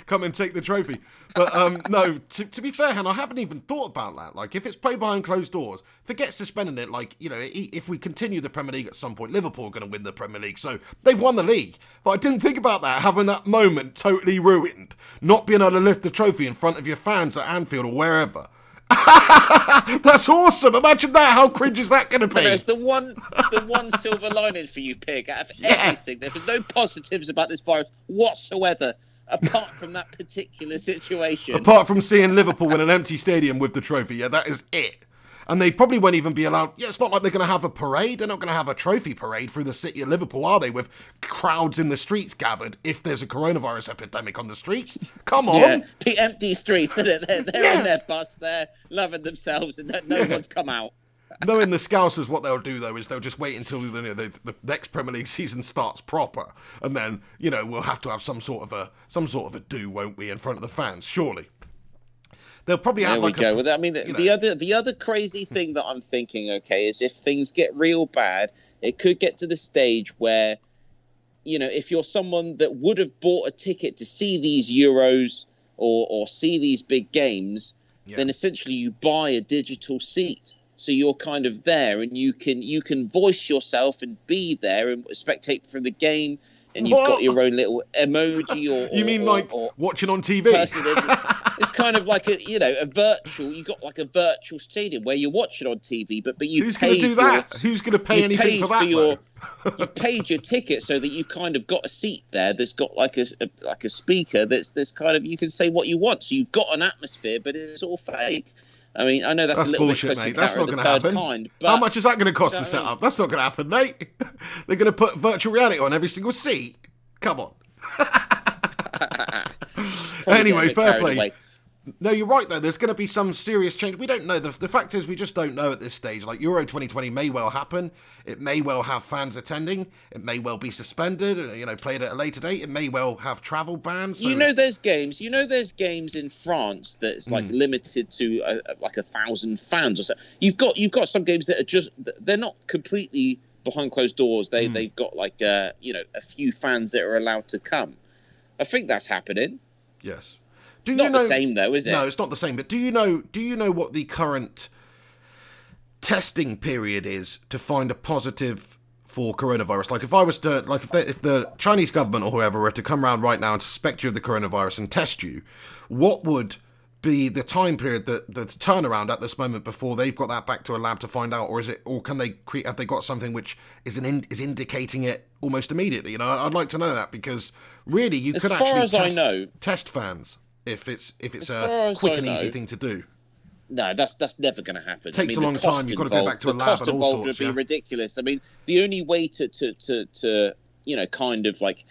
Come and take the trophy. But no, to be fair, Han, I haven't even thought about that. Like, if it's played behind closed doors, forget suspending it. Like, if we continue the Premier League at some point, Liverpool are going to win the Premier League. So they've won the league. But I didn't think about that, having that moment totally ruined. Not being able to lift the trophy in front of your fans at Anfield or wherever. That's awesome. Imagine that. How cringe is that going to be? There's the one silver lining for you, Pig. Out of everything, there's no positives about this virus whatsoever, apart from that particular situation. Apart from seeing Liverpool in an empty stadium with the trophy, yeah, that is it. And they probably won't even be allowed. Yeah, it's not like they're going to have a parade. They're not going to have a trophy parade through the city of Liverpool, are they? With crowds in the streets gathered if there's a coronavirus epidemic on the streets. Come on. Yeah, empty streets, isn't it? They're in their bus, they're loving themselves, and no one's come out. Knowing the Scousers, what they'll do, though, is they'll just wait until the next Premier League season starts proper. And then, we'll have to have some sort of a do, won't we, in front of the fans, surely. They'll probably have there we go. I mean, the other crazy thing that I'm thinking, okay, is if things get real bad, it could get to the stage where, if you're someone that would have bought a ticket to see these Euros or see these big games, then essentially you buy a digital seat. So you're kind of there, and you can voice yourself and be there and spectate from the game. And you've got your own little emoji, or you mean like watching on TV? It's kind of like a virtual. You got like a virtual stadium where you're watching on TV, but you. Who's going to do that? Who's going to pay anything for that? You've paid your ticket so that you've kind of got a seat there that's got like a speaker that's kind of, you can say what you want. So you've got an atmosphere, but it's all fake. I mean, I know that's a little bullshit, bit mate. That's not going to happen. But how much is that going to cost to set up? That's not going to happen, mate. They're going to put virtual reality on every single seat. Come on. Anyway, fair play. Away. No, you're right, though. There's going to be some serious change. We don't know. The fact is, we just don't know at this stage. Like, Euro 2020 may well happen. It may well have fans attending. It may well be suspended, played at a later date. It may well have travel bans. So... there's games. There's games in France that's like limited to like 1,000 fans or so. You've got some games that are they're not completely behind closed doors. They've got like a few fans that are allowed to come. I think that's happening. Yes. It's not the same, though, is it? No, it's not the same. But do you know what the current testing period is to find a positive for coronavirus? Like, if I was to, like, if the Chinese government or whoever were to come around right now and suspect you of the coronavirus and test you, what would be the time period, the turnaround at this moment before they've got that back to a lab to find out, or can they have they got something which is indicating it almost immediately? I'd like to know that, because really you could actually test fans. If it's a quick and easy thing to do. No, that's never going to happen. It takes a long time. You've got to go back to a lab and all sorts. The cost involved would be ridiculous. I mean, the only way to kind of like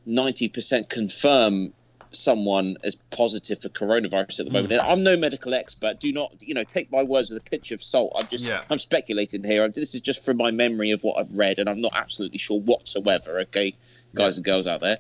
90% confirm someone as positive for coronavirus at the moment. And I'm no medical expert. Do not, take my words with a pinch of salt. I'm speculating here. This is just from my memory of what I've read, and I'm not absolutely sure whatsoever. Okay, guys and girls out there.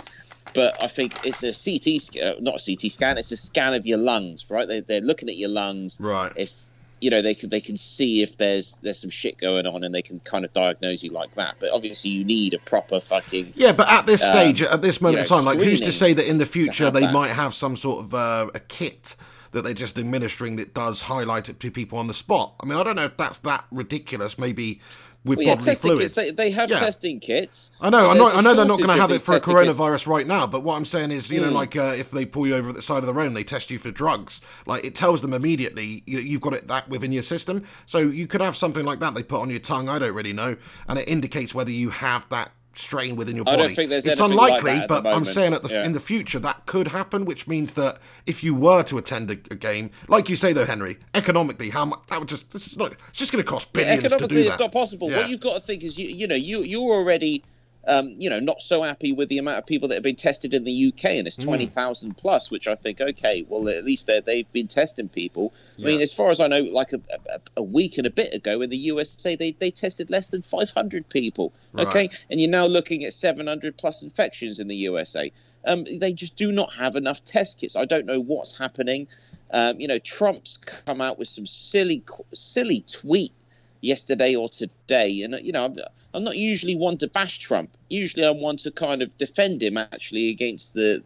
But I think it's a CT scan, not a CT scan. It's a scan of your lungs, right? They're looking at your lungs. Right. If they can see if there's some shit going on, and they can kind of diagnose you like that. But obviously, you need a proper fucking But at this stage, at this moment in time, like, who's to say that in the future they might have some sort of a kit that they're just administering that does highlight it to people on the spot? I mean, I don't know if that's that ridiculous. Maybe. With bodily fluids. Kits, they have testing kits. I know they're not going to have it for a coronavirus right now, but what I'm saying is, if they pull you over at the side of the road and they test you for drugs, like, it tells them immediately you've got that within your system. So you could have something like that they put on your tongue, I don't really know, and it indicates whether you have that strain within your body. I don't think there's it's anything unlikely, like that but I'm saying in the future that could happen, which means that if you were to attend a game, like you say though, Henry, economically, how much that would just it's just going to cost billions to do that. Economically, it's not possible. What you've got to think is you're already not so happy with the amount of people that have been tested in the UK, and it's 20,000 plus, which I think, okay, well, at least they've been testing people. I mean, as far as I know, like a week and a bit ago in the USA, they tested less than 500 people. Okay, right. And you're now looking at 700 plus infections in the USA. They just do not have enough test kits. I don't know what's happening. Trump's come out with some silly tweet yesterday or today, and I'm not usually one to bash Trump. Usually I'm one to kind of defend him, actually, against the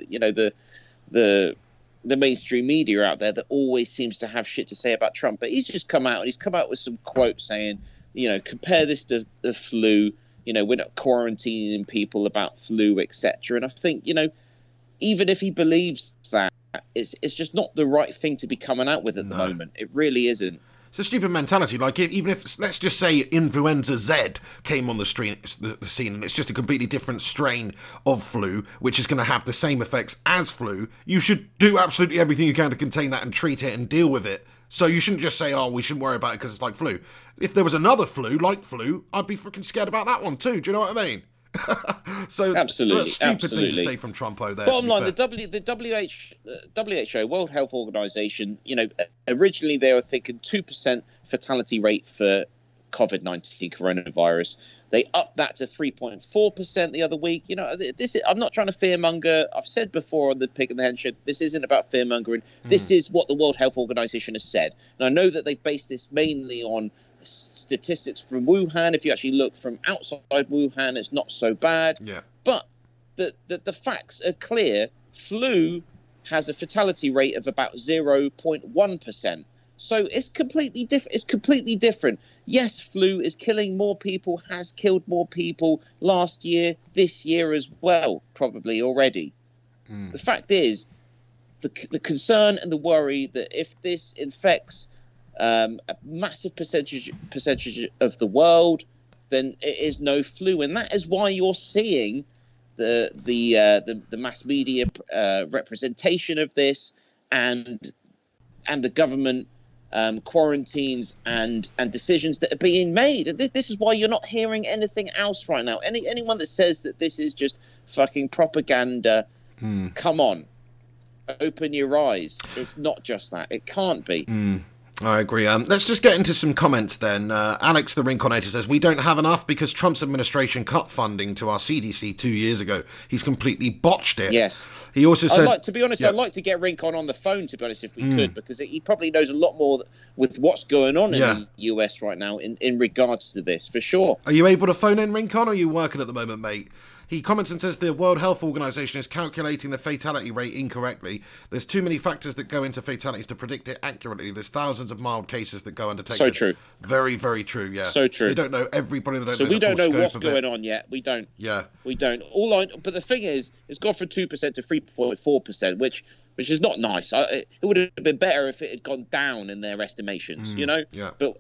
mainstream media out there that always seems to have shit to say about Trump. But he's just come out with some quotes saying, compare this to the flu. We're not quarantining people about flu, etc. And I think, even if he believes that, it's just not the right thing to be coming out with at the moment. It really isn't. It's a stupid mentality. Like, even if, let's just say, influenza Z came on the scene, and it's just a completely different strain of flu, which is going to have the same effects as flu, you should do absolutely everything you can to contain that and treat it and deal with it. So you shouldn't just say, oh, we shouldn't worry about it because it's like flu. If there was another flu, like flu, I'd be freaking scared about that one too. Do you know what I mean? So absolutely, that's a stupid thing to say from Trumpo there. Bottom line, the WHO, World Health Organization, originally they were thinking 2% fatality rate for COVID-19 coronavirus. They upped that to 3.4% the other week. I'm not trying to fearmonger. I've said before on the Pig and the Hen show, this isn't about fearmongering. This is what the World Health Organization has said. And I know that they based this mainly on statistics from Wuhan. If you actually look from outside Wuhan, it's not so bad. Yeah. But the facts are clear. Flu has a fatality rate of about 0.1%. So it's completely different. Yes, flu is killing more people, has killed more people last year, this year as well, probably already. The fact is, the concern and the worry that if this infects a massive percentage of the world, then it is no flu, and that is why you're seeing the mass media representation of this, and the government quarantines and decisions that are being made. And this is why you're not hearing anything else right now. Anyone that says that this is just fucking propaganda, come on, open your eyes. It's not just that. It can't be. I agree. Let's just get into some comments then. Alex the Rinconator says, we don't have enough because Trump's administration cut funding to our CDC 2 years ago. He's completely botched it. Yes. He also said... I'd like to get Rincon on the phone, to be honest, if we could, because he probably knows a lot more with what's going on in the US right now in regards to this, for sure. Are you able to phone in, Rincon, or are you working at the moment, mate? He comments and says the World Health Organization is calculating the fatality rate incorrectly. There's too many factors that go into fatalities to predict it accurately. There's thousands of mild cases that go undetected. So true. Very, very true, yeah. So true. They don't know everybody. So we don't know what's going on yet. We don't. Yeah. We don't. But the thing is, it's gone from 2% to 3.4%, which is not nice. It would have been better if it had gone down in their estimations, Yeah. But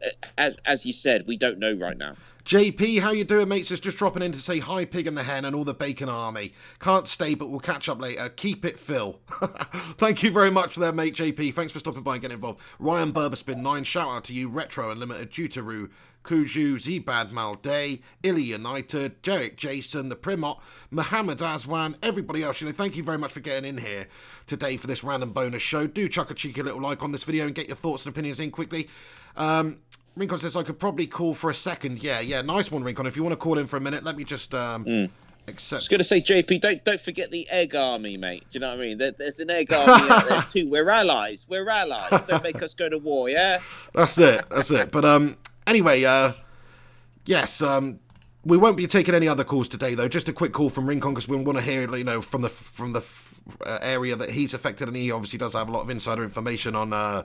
as you said, we don't know right now. JP, how you doing, mates? Just dropping in to say hi, Pig and the Hen and all the Bacon Army. Can't stay, but we'll catch up later. Keep it, Phil. Thank you very much there, mate, JP. Thanks for stopping by and getting involved. Ryan Burberspin9, shout out to you. Retro Unlimited, Jutaru, Kuju, Zbad Malday, Illy United, Derek Jason, the Primot, Mohammed Azwan, everybody else. Thank you very much for getting in here today for this random bonus show. Do chuck a cheeky little like on this video and get your thoughts and opinions in quickly. Rincon says I could probably call for a second. Yeah, nice one, Rincon. If you want to call in for a minute, let me just accept. I was going to say, JP, don't forget the egg army, mate. Do you know what I mean? There's an egg army out there too. We're allies. Don't make us go to war, yeah? That's it. But anyway, yes, we won't be taking any other calls today, though. Just a quick call from Rincon because we want to hear, from the area that he's affected, and he obviously does have a lot of insider information on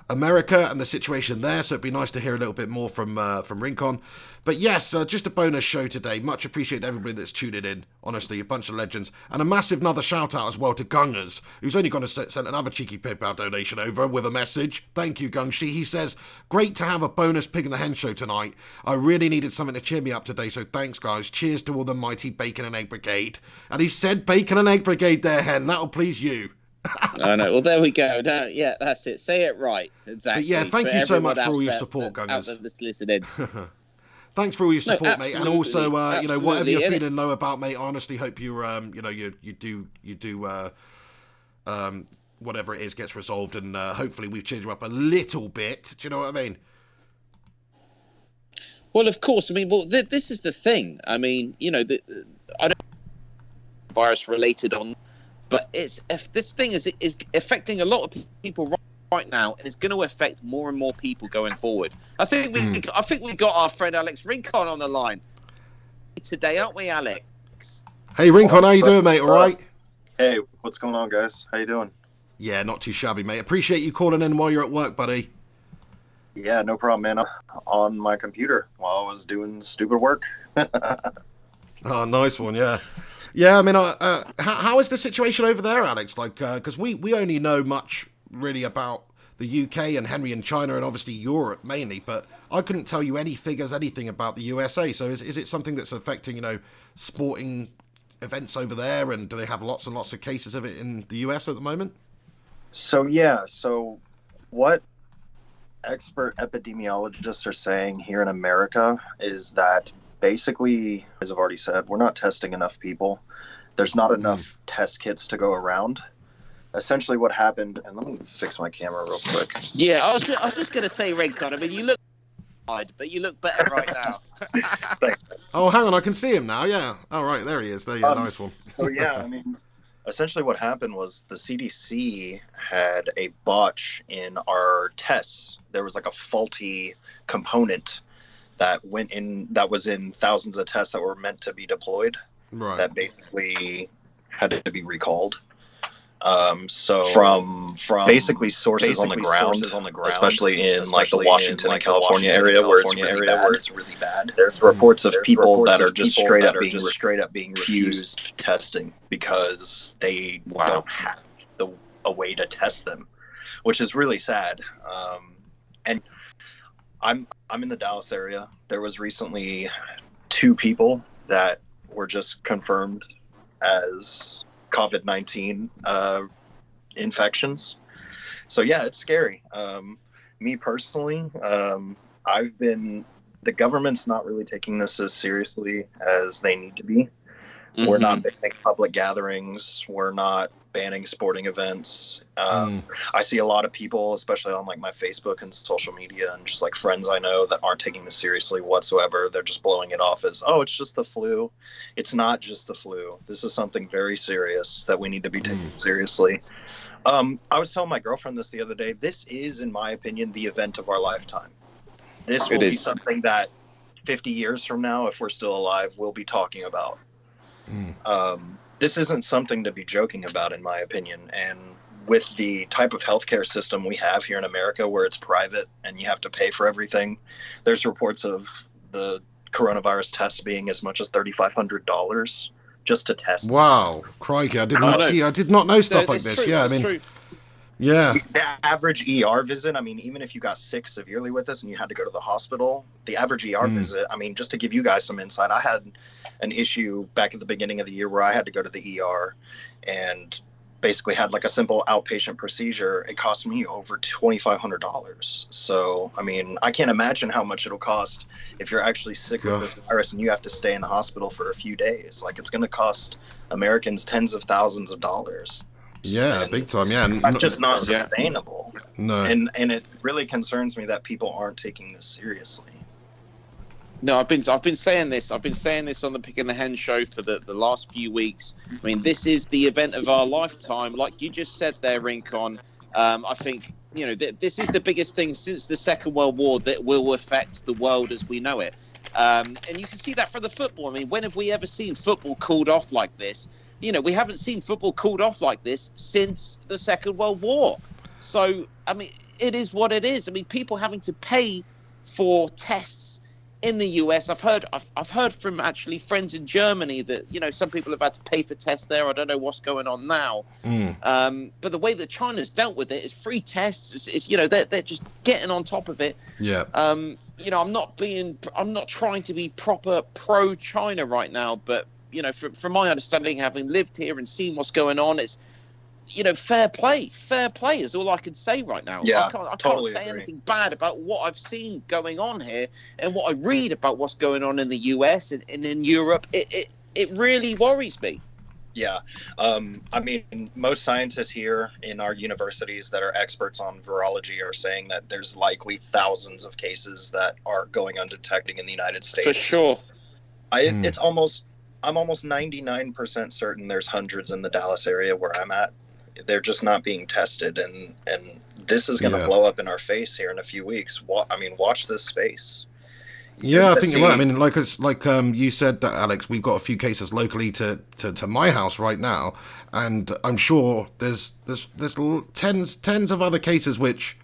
America and the situation there, so it'd be nice to hear a little bit more from Rincon. But yes, just a bonus show today. Much appreciate everybody that's tuning in. Honestly, a bunch of legends. And a massive another shout out as well to Gungers, who's only going to send another cheeky PayPal donation over with a message. Thank you, Gungshi. He says, great to have a bonus Pig and the Hen show tonight. I really needed something to cheer me up today, so thanks, guys. Cheers to all the mighty Bacon and Egg Brigade. And he said Bacon and Egg Brigade there, Hen. That'll please you. I know. Well, there we go. No, yeah, that's it. Say it right. Exactly. But yeah, thank you so much for all your support, Gungers. That's listening. Thanks for all your support, mate. And also, whatever you're feeling low about, mate, I honestly hope you do whatever it is gets resolved, and hopefully we've cheered you up a little bit. Do you know what I mean? Well, of course. I mean, this is the thing. I mean, I don't virus related on. But if this thing is affecting a lot of people right now, and it's going to affect more and more people going forward. I think we got our friend Alex Rincon on the line today, aren't we, Alex? Hey, Rincon, how you doing, mate? All right? Hey, what's going on, guys? How you doing? Yeah, not too shabby, mate. Appreciate you calling in while you're at work, buddy. Yeah, no problem, man. I'm on my computer while I was doing stupid work. Oh, nice one, yeah. Yeah, I mean, how is the situation over there, Alex? Like, because we only know much really about the UK and Henry and China and obviously Europe mainly, but I couldn't tell you any figures, anything about the USA. So is it something that's affecting, sporting events over there, and do they have lots and lots of cases of it in the US at the moment? So what expert epidemiologists are saying here in America is that basically, as I've already said, we're not testing enough people. There's not enough test kits to go around. Essentially what happened, and let me fix my camera real quick. Yeah, I was just going to say, Redcon, I mean, you look but you look better right now. Thanks. Oh, hang on, I can see him now, yeah. Oh, right, there he is. There you go, nice one. So yeah, I mean, essentially what happened was the CDC had a botch in our tests. There was like a faulty component that went in, that was in thousands of tests that were meant to be deployed, Right. that basically had to be recalled. So from basically sources on the ground, especially in like the Washington and California area where it's really bad. There's reports of people that are just straight up being refused testing because they don't have a way to test them, which is really sad. And I'm in the Dallas area. There was recently 2 people that were just confirmed as COVID-19 infections. So yeah, it's scary. Me personally, the government's not really taking this as seriously as they need to be. Mm-hmm. We're not banning public gatherings. We're not banning sporting events. I see a lot of people, especially on like my Facebook and social media and just like friends I know, that aren't taking this seriously whatsoever. They're just blowing it off as, oh, it's just the flu. It's not just the flu. This is something very serious that we need to be taking seriously. I was telling my girlfriend this the other day. This is, in my opinion, the event of our lifetime. This will be something that 50 years from now, if we're still alive, we'll be talking about. This isn't something to be joking about, in my opinion. And with the type of healthcare system we have here in America, where it's private and you have to pay for everything, there's reports of the coronavirus tests being as much as $3,500 just to test. Wow, crikey! I did not know stuff like this. True. Yeah, That's I mean, true. yeah. The average ER visit, I mean, even if you got sick severely with this and you had to go to the hospital, the average ER visit, I mean, just to give you guys some insight, I had an issue back at the beginning of the year where I had to go to the ER and basically had like a simple outpatient procedure. It cost me over $2,500. So, I mean, I can't imagine how much it'll cost if you're actually sick with this virus and you have to stay in the hospital for a few days. Like, it's going to cost Americans tens of thousands of dollars. Yeah, and big time. Yeah, that's just not sustainable. No, and it really concerns me that people aren't taking this seriously. No, I've been saying this. I've been saying this on the Pig and the Hen show for the last few weeks. I mean, this is the event of our lifetime, like you just said there, Rincon. I think this is the biggest thing since the Second World War that will affect the world as we know it. And you can see that from the football. I mean, when have we ever seen football called off like this? We haven't seen football called off like this since the Second World War. So, I mean, it is what it is. I mean, people having to pay for tests in the US. I've heard from actually friends in Germany that, some people have had to pay for tests there. I don't know what's going on now. But the way that China's dealt with it is free tests. It's they're just getting on top of it. Yeah. I'm not trying to be proper pro China right now, but from my understanding, having lived here and seen what's going on, it's, fair play is all I can say right now. Yeah, I can't say anything bad about what I've seen going on here and what I read about what's going on in the US and in Europe. It really worries me. Yeah. I mean, most scientists here in our universities that are experts on virology are saying that there's likely thousands of cases that are going undetected in the United States. For sure. I'm almost 99% certain there's hundreds in the Dallas area where I'm at. They're just not being tested, and this is going to blow up in our face here in a few weeks. Watch this space. Yeah, I think you're right. I mean, like you said that, Alex, we've got a few cases locally to my house right now, and I'm sure there's tens of other cases which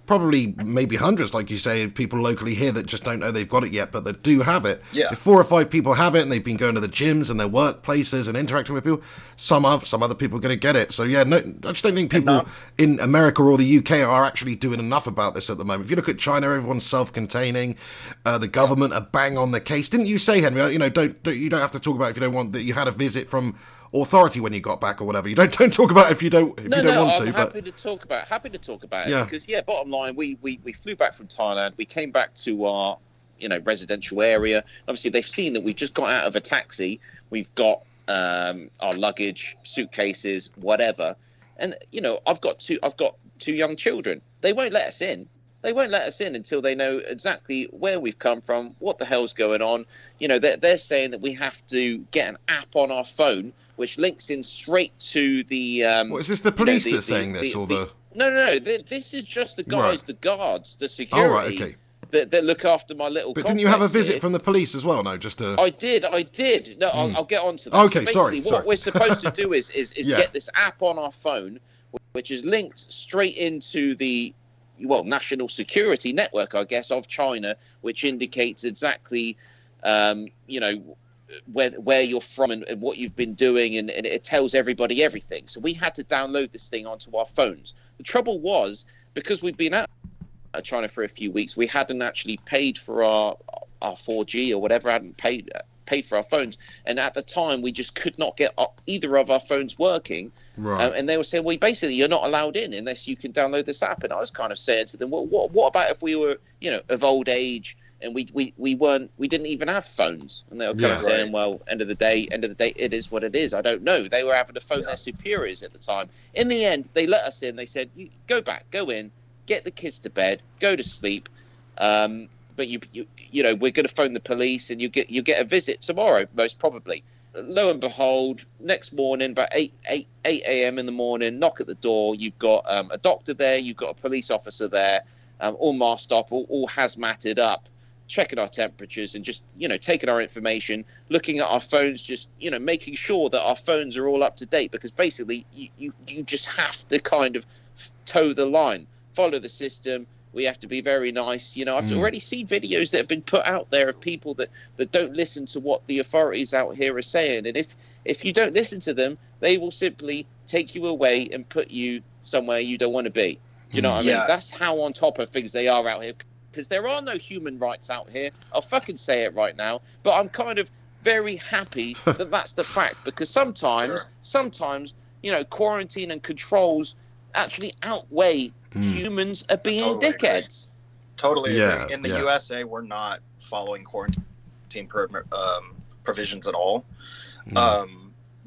probably maybe hundreds, like you say, of people locally here that just don't know they've got it yet, but that do have it. Yeah. If 4 or 5 people have it and they've been going to the gyms and their workplaces and interacting with people, some other people are going to get it. So yeah, no, I just don't think people in America or the UK are actually doing enough about this at the moment. If you look at China, everyone's self-containing. The government are bang on the case. Didn't you say, Henry? You know, you don't have to talk about it if you don't want that you had a visit from authority when you got back or whatever. You don't talk about it if you don't want to. I'm happy to talk about it because bottom line, we flew back from Thailand. We came back to our residential area. Obviously, they've seen that we've just got out of a taxi. We've got our luggage, suitcases, whatever, and I've got two young children. They won't let us in. They won't let us in until they know exactly where we've come from, what the hell's going on. They're saying that we have to get an app on our phone which links in straight to the. What is this? The police that's saying this, or the? No. This is just the guys, right. The guards, the security. Oh, right, okay. That look after my little. But didn't you have a visit from the police as well? No, just to. I did. No, I'll get on to that. Okay, so sorry. What we're supposed to do is Yeah. get this app on our phone, which is linked straight into the national security network, I guess, of China, which indicates exactly, where you're from and what you've been doing, and it tells everybody everything. So we had to download this thing onto our phones. The trouble was, because we've been out of China for a few weeks, we hadn't actually paid for our 4G or whatever, hadn't paid for our phones, and at the time we just could not get either of our phones working. Right. And they were saying, well, basically you're not allowed in unless you can download this app. And I was kind of saying to them, well, what about if we were of old age and we didn't even have phones? And they were kind of saying, well, end of the day, it is what it is. I don't know. They were having to phone their superiors at the time. In the end, they let us in. They said, go in, get the kids to bed, go to sleep. But we're going to phone the police, and you get a visit tomorrow, most probably. Lo and behold, next morning, about 8 a.m. in the morning, knock at the door. You've got a doctor there, you've got a police officer there, all masked up, all hazmated up, checking our temperatures and just taking our information, looking at our phones, just making sure that our phones are all up to date, because basically you just have to kind of toe the line, follow the system. We have to be very nice. I've already seen videos that have been put out there of people that don't listen to what the authorities out here are saying. And if you don't listen to them, they will simply take you away and put you somewhere you don't want to be. Do you know what I mean? That's how on top of things they are out here. Because there are no human rights out here. I'll fucking say it right now. But I'm kind of very happy that that's the fact. Because sometimes, quarantine and controls actually outweigh humans are being dickheads. Totally agree. In the USA, we're not following quarantine provisions at all.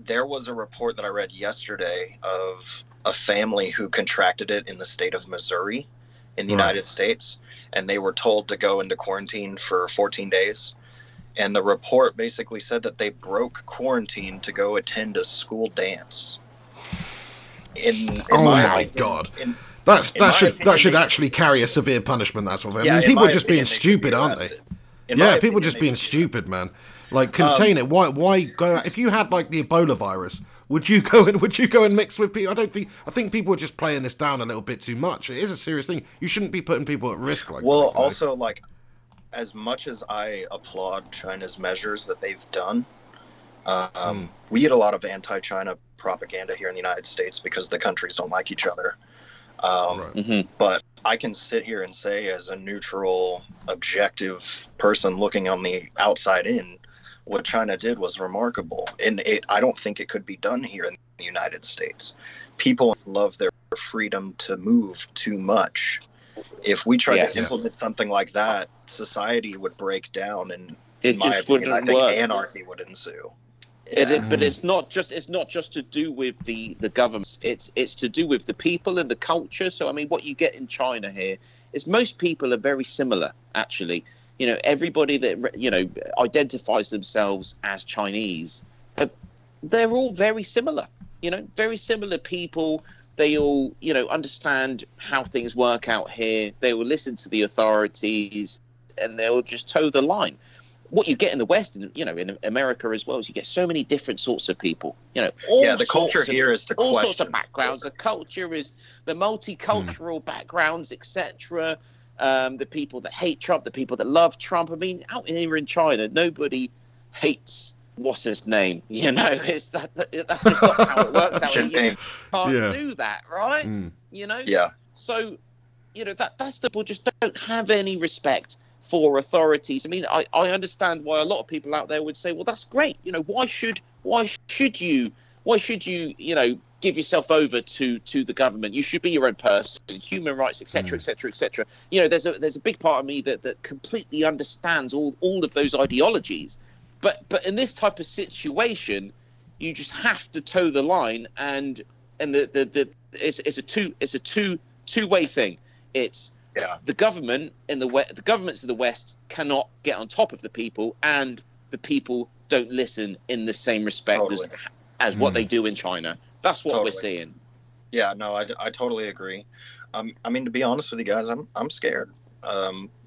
There was a report that I read yesterday of a family who contracted it in the state of Missouri in the United States, and they were told to go into quarantine for 14 days. And the report basically said that they broke quarantine to go attend a school dance. God. That should actually carry a severe punishment. That's what I mean. People are just being stupid, aren't they? People are just being stupid, man. Like, contain it. Why go? If you had like the Ebola virus, would you go and mix with people? I think people are just playing this down a little bit too much. It is a serious thing. You shouldn't be putting people at risk like that. Well, also, like, as much as I applaud China's measures that they've done, we get a lot of anti-China propaganda here in the United States because the countries don't like each other. But I can sit here and say, as a neutral, objective person looking on the outside in, what China did was remarkable. And I don't think it could be done here in the United States. People love their freedom to move too much. If we tried to implement something like that, society would break down, and in my opinion, I think anarchy would ensue. But it's not just to do with the government. It's to do with the people and the culture. So I mean, what you get in China here is most people are very similar. Actually, everybody that identifies themselves as Chinese, they're all very similar. Very similar people. They all understand how things work out here. They will listen to the authorities, and they will just toe the line. what you get in the West, and in America as well, is you get so many different sorts of people. The culture here is to all question sorts of backgrounds. The culture is the multicultural backgrounds, etc. The people that hate Trump, the people that love Trump. I mean, out here in China, nobody hates what's his name. It's that's just not how it works out here. You can't do that, right? So, that's the people just don't have any respect for authorities. I mean, I understand why a lot of people out there would say, well, that's great. Why should you give yourself over to the government? You should be your own person, human rights, etc., etc., etc. There's a big part of me that completely understands all of those ideologies. But in this type of situation, you just have to toe the line, and it's a two-way thing. It's the government the governments of the West cannot get on top of the people, and the people don't listen in the same respect as what they do in China. That's what we're seeing. Yeah, no, I totally agree. I mean, to be honest with you guys, I'm scared.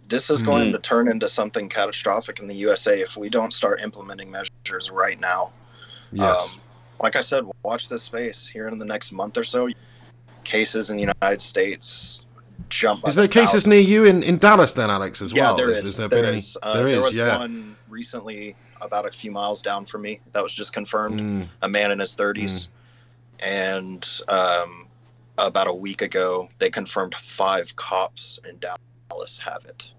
This is going to turn into something catastrophic in the USA if we don't start implementing measures right now. Yes. Like I said, watch this space here in the next month or so. Cases in the United States jump. Is there cases near you in Dallas then, Alex, as well? Yeah, there is. There was yeah. one recently about a few miles down from me that was just confirmed. A man in his 30s. And about a week ago, they confirmed 5 cops in Dallas have it.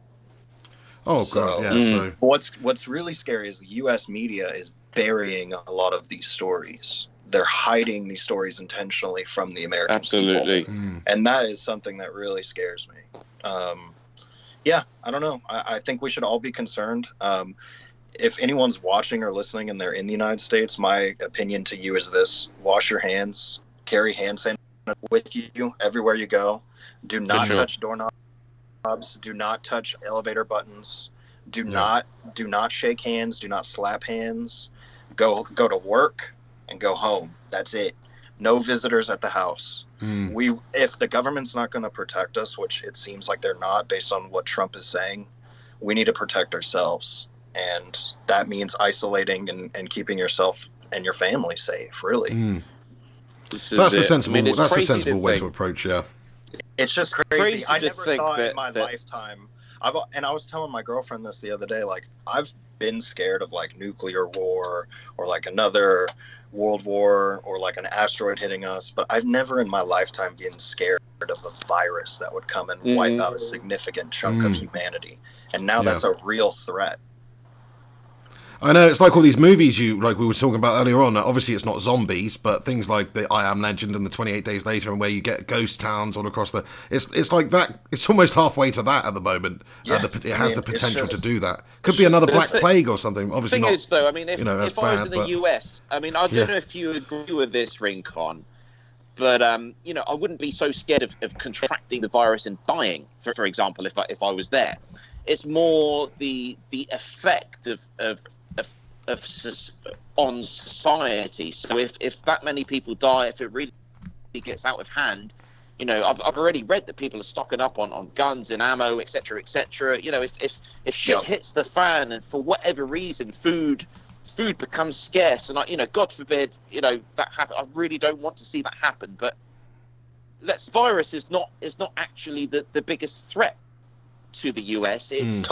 Oh, God, yeah. So. What's really scary is the U.S. media is burying a lot of these stories. They're hiding these stories intentionally from the American people. And that is something that really scares me. I don't know. I think we should all be concerned. If anyone's watching or listening and they're in the United States, my opinion to you is this: wash your hands, carry hand sanitizer with you everywhere you go. Do not touch doorknobs. Do not touch elevator buttons. Do not shake hands. Do not slap hands. Go to work and go home. That's it. No visitors at the house. If the government's not going to protect us, which it seems like they're not based on what Trump is saying, we need to protect ourselves. And that means isolating and keeping yourself and your family safe, really. That's the sensible way to approach, It's just crazy. I never thought in my lifetime. I was telling my girlfriend this the other day. Like, I've been scared of like nuclear war or like another world war or like an asteroid hitting us, but I've never in my lifetime been scared of a virus that would come and wipe out a significant chunk of humanity. And now that's a real threat. I know, it's like all these movies like we were talking about earlier on. Obviously, it's not zombies, but things like the I Am Legend and the 28 Days Later, and where you get ghost towns all across it's like that. It's almost halfway to that at the moment. It has the potential to do that. Could be another Black Plague or something. Obviously, the thing is, though, I mean, if I was in the US, I mean, I don't know if you agree with this, Rincon, but I wouldn't be so scared of contracting the virus and dying. For example, if I was there, it's more the effect on society. So if that many people die, if it really gets out of hand, I've already read that people are stocking up on guns and ammo, etc., etc. If shit hits the fan and for whatever reason food becomes scarce, and God forbid, that happen. I really don't want to see that happen. But virus is not actually the biggest threat to the US. It's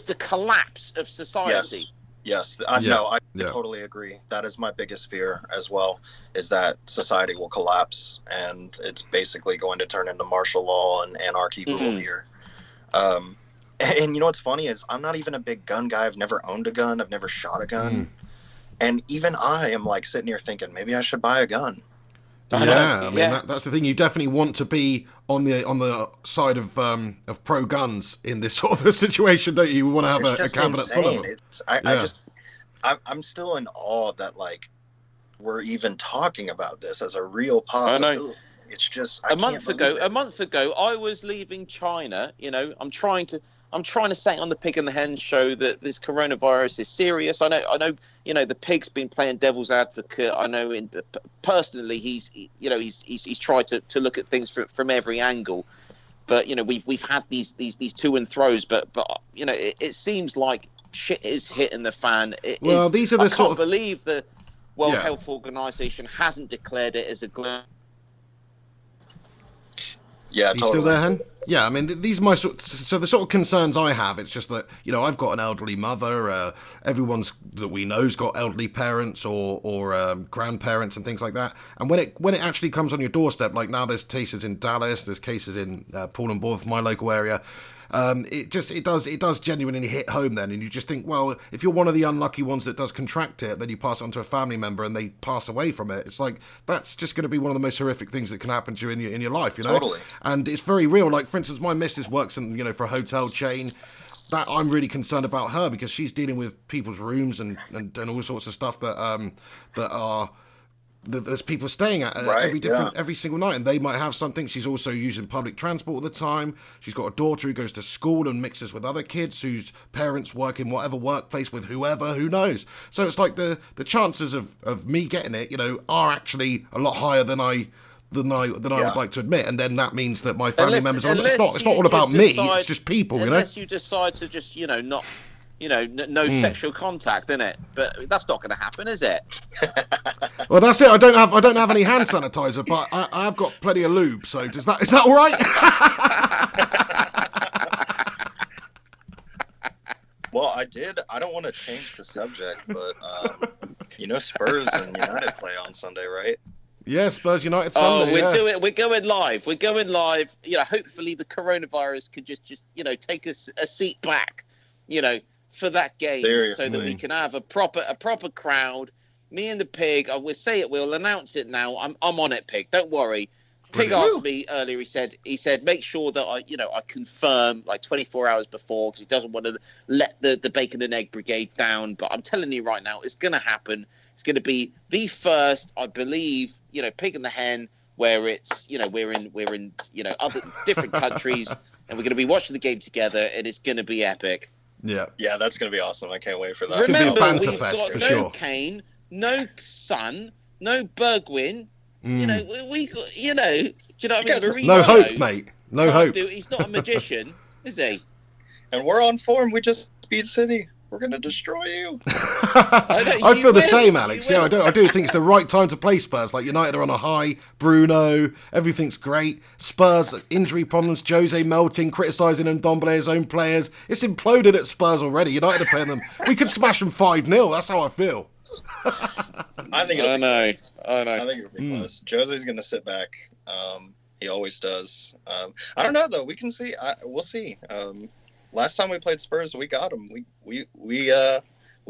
the collapse of society. Yes, I totally agree. That is my biggest fear as well, is that society will collapse and it's basically going to turn into martial law and anarchy rule here. And what's funny is I'm not even a big gun guy. I've never owned a gun. I've never shot a gun. And even I am like sitting here thinking maybe I should buy a gun. I mean that's the thing. You definitely want to be on the side of pro guns in this sort of a situation, don't you? You want to have a cabinet full of them. I'm still in awe that like we're even talking about this as a real possibility. It's just a month ago I was leaving China. I'm trying to say on the Pig and the Hen show that this coronavirus is serious. I know. The Pig's been playing devil's advocate. I know. Personally, he's tried to look at things from every angle. But we've had these to and throws. But it seems like shit is hitting the fan. These are the I sort can't of believe the World Health Organization hasn't declared it as a global. Yeah, Are you still there, Hen? Yeah, I mean, these are my so the sort of concerns I have. It's just that, you know, I've got an elderly mother. Everyone's that we know's got elderly parents or grandparents and things like that. And when it actually comes on your doorstep, like now, there's cases in Dallas, there's cases in Paul and Bournemouth, my local area. It does genuinely hit home then, and you just think, well, if you're one of the unlucky ones that does contract it, then you pass it on to a family member and they pass away from it. It's like, that's just going to be one of the most horrific things that can happen to you in your life, you know. Totally. And it's very real. Like, for instance, my missus works in, you know, for a hotel chain. That I'm really concerned about her, because she's dealing with people's rooms and all sorts of stuff that there's people staying at every single night, and they might have something. She's also using public transport all the time. She's got a daughter who goes to school and mixes with other kids whose parents work in whatever workplace with whoever, who knows. So it's like the chances of me getting it, you know, are actually a lot higher than I would like to admit. And then that means that my family members are, it's not all about me, it's just people, you know. Unless you decide to just, you know, not, you know, no sexual contact, innit? But that's not going to happen, is it? Well, that's it. I don't have any hand sanitizer, but I've got plenty of lube. So is that all right? Well, I don't want to change the subject, but you know, Spurs and United play on Sunday, right? Yeah, Spurs United Sunday. We're going live. We're going live. You know, hopefully the coronavirus could just you know, take us a seat back, you know, for that game. Seriously. So that we can have a proper crowd. Me and the Pig, we'll announce it now. I'm on it, Pig. Don't worry. Pig asked me earlier. He said, make sure that I confirm like 24 hours before, because he doesn't want to let the bacon and egg brigade down. But I'm telling you right now, it's going to happen. It's going to be the first, I believe, you know, Pig and the Hen, where it's, you know, we're in you know, other different countries, and we're going to be watching the game together, and it's going to be epic. Yeah, that's going to be awesome. I can't wait for that. Remember, we've got no Kane, no Son, no Bergwijn. You know, we got, you know, do you know what I mean? No hope, mate. No hope. He's not a magician, is he? And we're on form. We just beat City. We're going to destroy you. I feel the same, Alex. Yeah, I do think it's the right time to play Spurs. Like, United are on a high. Bruno, everything's great. Spurs, injury problems. Jose melting, criticising Ndombele's own players. It's imploded at Spurs already. United are playing them. We could smash them 5-0. That's how I feel. I think it'll be close. I think it'll be close. Jose's going to sit back. He always does. I don't know, though. We can see. We'll see. Last time we played Spurs, we got them. We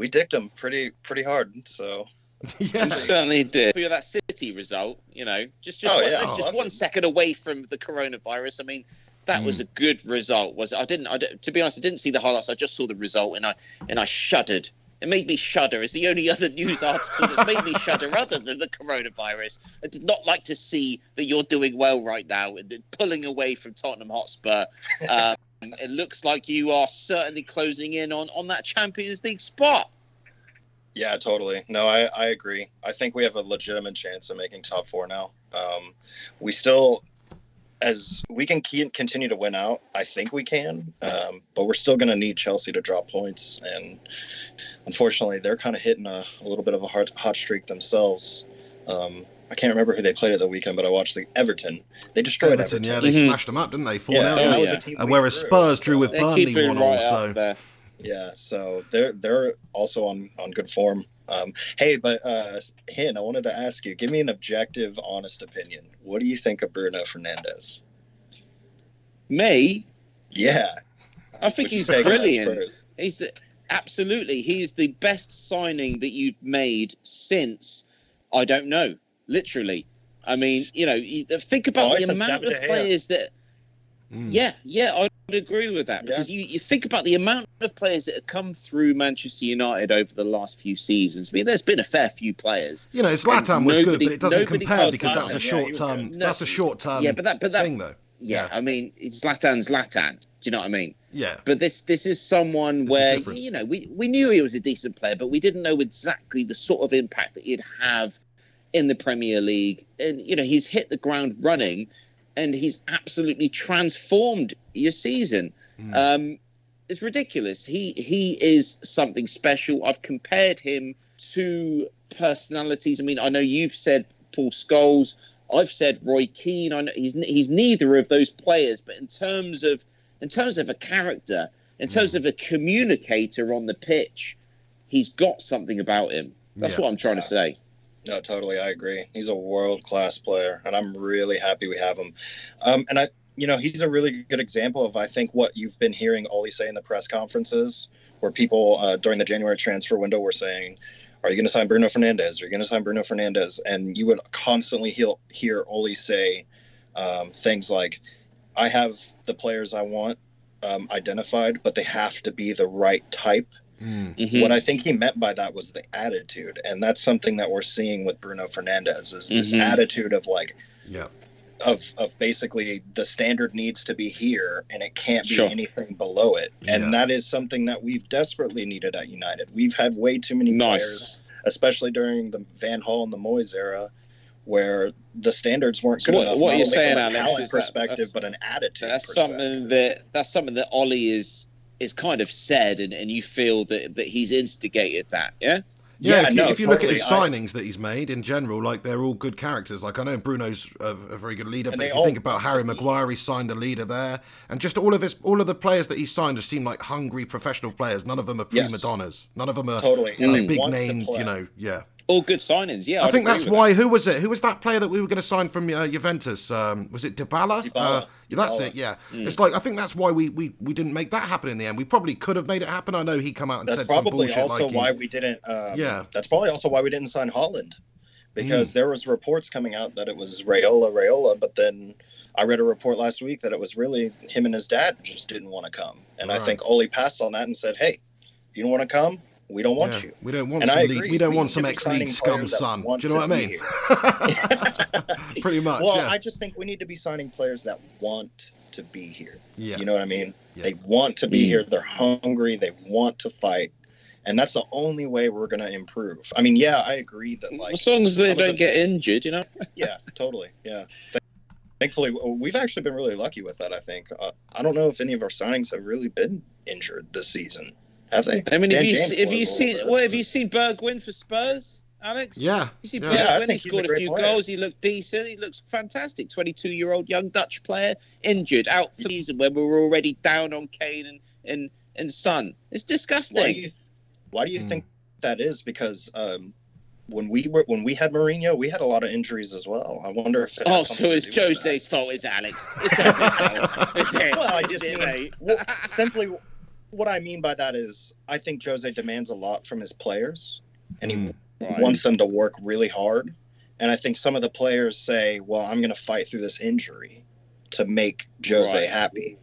dicked them pretty hard. So yeah, we certainly did. For that City result, you know, just 1 second away from the coronavirus. I mean, that was a good result. To be honest, I didn't see the highlights. I just saw the result, and I shuddered. It made me shudder. It's the only other news article that's made me shudder other than the coronavirus. I did not like to see that you're doing well right now and pulling away from Tottenham Hotspur. It looks like you are certainly closing in on that Champions League spot. Yeah, totally. No, I agree. I think we have a legitimate chance of making top 4 now. We still, as we can continue to win out, I think we can, but we're still going to need Chelsea to drop points. And unfortunately, they're kind of hitting a little bit of a hot streak themselves. I can't remember who they played at the weekend, but I watched Everton. They destroyed Everton. Yeah, they smashed them up, didn't they? 4-0. That was a team whereas Spurs drew with Burnley 1-1. So yeah, so they're also on good form. Hey, but Hen, I wanted to ask you, give me an objective, honest opinion. What do you think of Bruno Fernandez? Me? Yeah. I think he's brilliant. Absolutely. He's the best signing that you've made since, I don't know, literally. I mean, you know, think about the amount of players that... Yeah, I'd agree with that, because you think about the amount of players that have come through Manchester United over the last few seasons. I mean, there's been a fair few players. You know, Zlatan was good, but it doesn't compare because that was a short term. That's a short term thing, though. Yeah, I mean, Zlatan. Do you know what I mean? Yeah. But this is someone where, you know, we knew he was a decent player, but we didn't know exactly the sort of impact that he'd have in the Premier League. And, you know, he's hit the ground running, and he's absolutely transformed your season. it's ridiculous. He is something special. I've compared him to personalities. I mean, I know you've said Paul Scholes. I've said Roy Keane. I know he's neither of those players, but in terms of a character, in terms of a communicator on the pitch, he's got something about him. That's what I'm trying to say. No, totally, I agree. He's a world-class player, and I'm really happy we have him. And he's a really good example of, I think, what you've been hearing Ole say in the press conferences, where people during the January transfer window were saying, "Are you going to sign Bruno Fernandez? Are you going to sign Bruno Fernandez?" And you would constantly hear Ole say things like, "I have the players I want identified, but they have to be the right type." Mm-hmm. What I think he meant by that was the attitude, and that's something that we're seeing with Bruno Fernandez is this attitude of like, of basically the standard needs to be here and it can't be anything below it, and that is something that we've desperately needed at United. We've had way too many players, especially during the Van Gaal and the Moyes era, where the standards weren't good enough. What you're saying, Alex, Alex, is perspective, but an attitude. That's something that Ollie is kind of said, and you feel that he's instigated that, yeah. Yeah, if you look at his signings that he's made in general, like they're all good characters. Like I know Bruno's a very good leader, but if you think about Harry Maguire, he signed a leader there, and just all of the players that he signed have seemed like hungry professional players. None of them are prima donnas. None of them are big named. All good signings. Yeah, I think that's why. Who was it? Who was that player that we were going to sign from Juventus? Was it Dybala? That's it. Yeah. It's like I think that's why we didn't make that happen in the end. We probably could have made it happen. I know he come out and said some bullshit. That's probably also why we didn't. That's probably also why we didn't sign Holland, because there was reports coming out that it was Raiola, but then I read a report last week that it was really him and his dad just didn't want to come, and I think Ole passed on that and said, "Hey, if you don't want to come, we don't want you. We don't want we don't want some ex-league scum son. Do you know what I mean? Pretty much. Well, I just think we need to be signing players that want to be here. Yeah. You know what I mean? Yeah. They want to be here. They're hungry. They want to fight. And that's the only way we're going to improve. I mean, I agree that like as long as they don't get injured, you know? Yeah, totally. Yeah. Thankfully, we've actually been really lucky with that, I think. I don't know if any of our signings have really been injured this season. Have they? I mean, have you seen Bergwijn for Spurs, Alex? Yeah. You see Bergwijn, he scored a few goals. He looked decent. He looks fantastic. 22-year-old young Dutch player, injured out for the season when we were already down on Kane and Son. It's disgusting. Why do you think that is? Because when we had Mourinho, we had a lot of injuries as well. I wonder if so it's Jose's fault, is it, Alex? It's Jose's fault. Is it? Well, I just mean simply. What I mean by that is I think Jose demands a lot from his players, and he wants them to work really hard. And I think some of the players say, well, I'm going to fight through this injury to make Jose happy.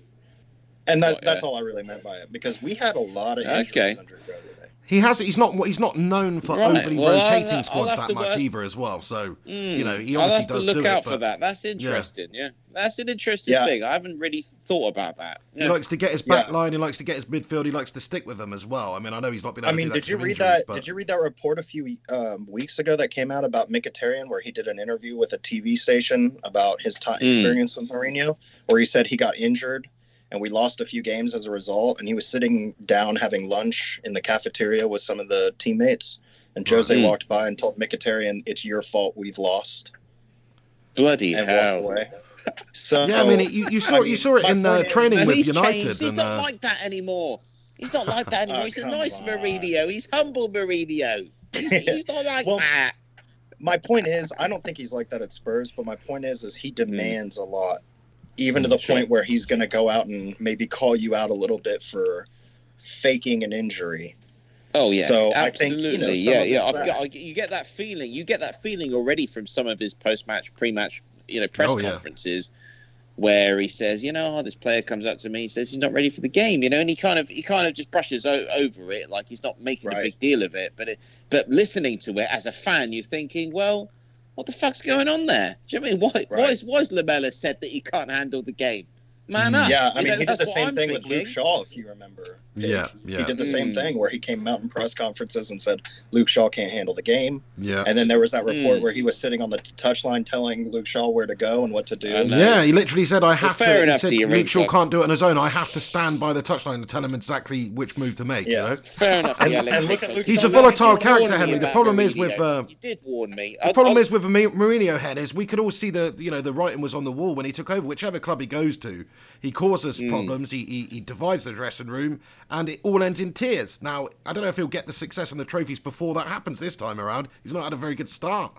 And that's all I really meant by it, because we had a lot of injuries under Jose. He's not known for overly rotating squads that much either as well. So he obviously I'll have does to look do out it, for that. That's interesting. Yeah. That's an interesting thing. I haven't really thought about that. Yeah. He likes to get his back line. He likes to get his midfield. He likes to stick with them as well. I mean, I know he's not been able to do that. Did you read that report a few weeks ago that came out about Mkhitaryan, where he did an interview with a TV station about his experience with Mourinho, where he said he got injured and we lost a few games as a result, and he was sitting down having lunch in the cafeteria with some of the teammates, and Jose walked by and told Mkhitaryan, "It's your fault we've lost." Bloody and hell! Walked away. So I mean, you saw it in training with United. He's not like that anymore. He's not like that anymore. He's a nice Mourinho. He's humble Mourinho. He's not like that. My point is, I don't think he's like that at Spurs, but my point is he demands a lot. Even to the point where he's going to go out and maybe call you out a little bit for faking an injury. Oh yeah, so absolutely. I think, you get that feeling. You get that feeling already from some of his post-match, pre-match, press conferences, where he says, this player comes up to me, he says he's not ready for the game, and he kind of just brushes over it, like he's not making a big deal of it. But listening to it as a fan, you're thinking, well, what the fuck's going on there? Do you know what I mean? Why has Lamela said that he can't handle the game? Man up. Yeah, I You mean, know, he did that's the what same I'm thing with thinking. Luke Shaw, if you remember. Yeah. He did the same Mm. thing where he came out in press conferences and said Luke Shaw can't handle the game. Yeah. And then there was that report where he was sitting on the touchline telling Luke Shaw where to go and what to do. I know. Yeah, he literally said, I have fair to. He enough, said, dear Luke Shaw Rincon. can't do it on his own. I have to stand by the touchline and tell him exactly which move to make. Yeah. You know? Fair enough. And- yeah, and look at Luke He's Shaw. a volatile You did character, warn me Henry. The about problem is with Mourinho. You did warn me. the problem is with Mourinho Hen is we could all see the writing was on the wall when he took over. Whichever club he goes to, he causes problems. He divides the dressing room, and it all ends in tears. Now, I don't know if he'll get the success and the trophies before that happens this time around. He's not had a very good start.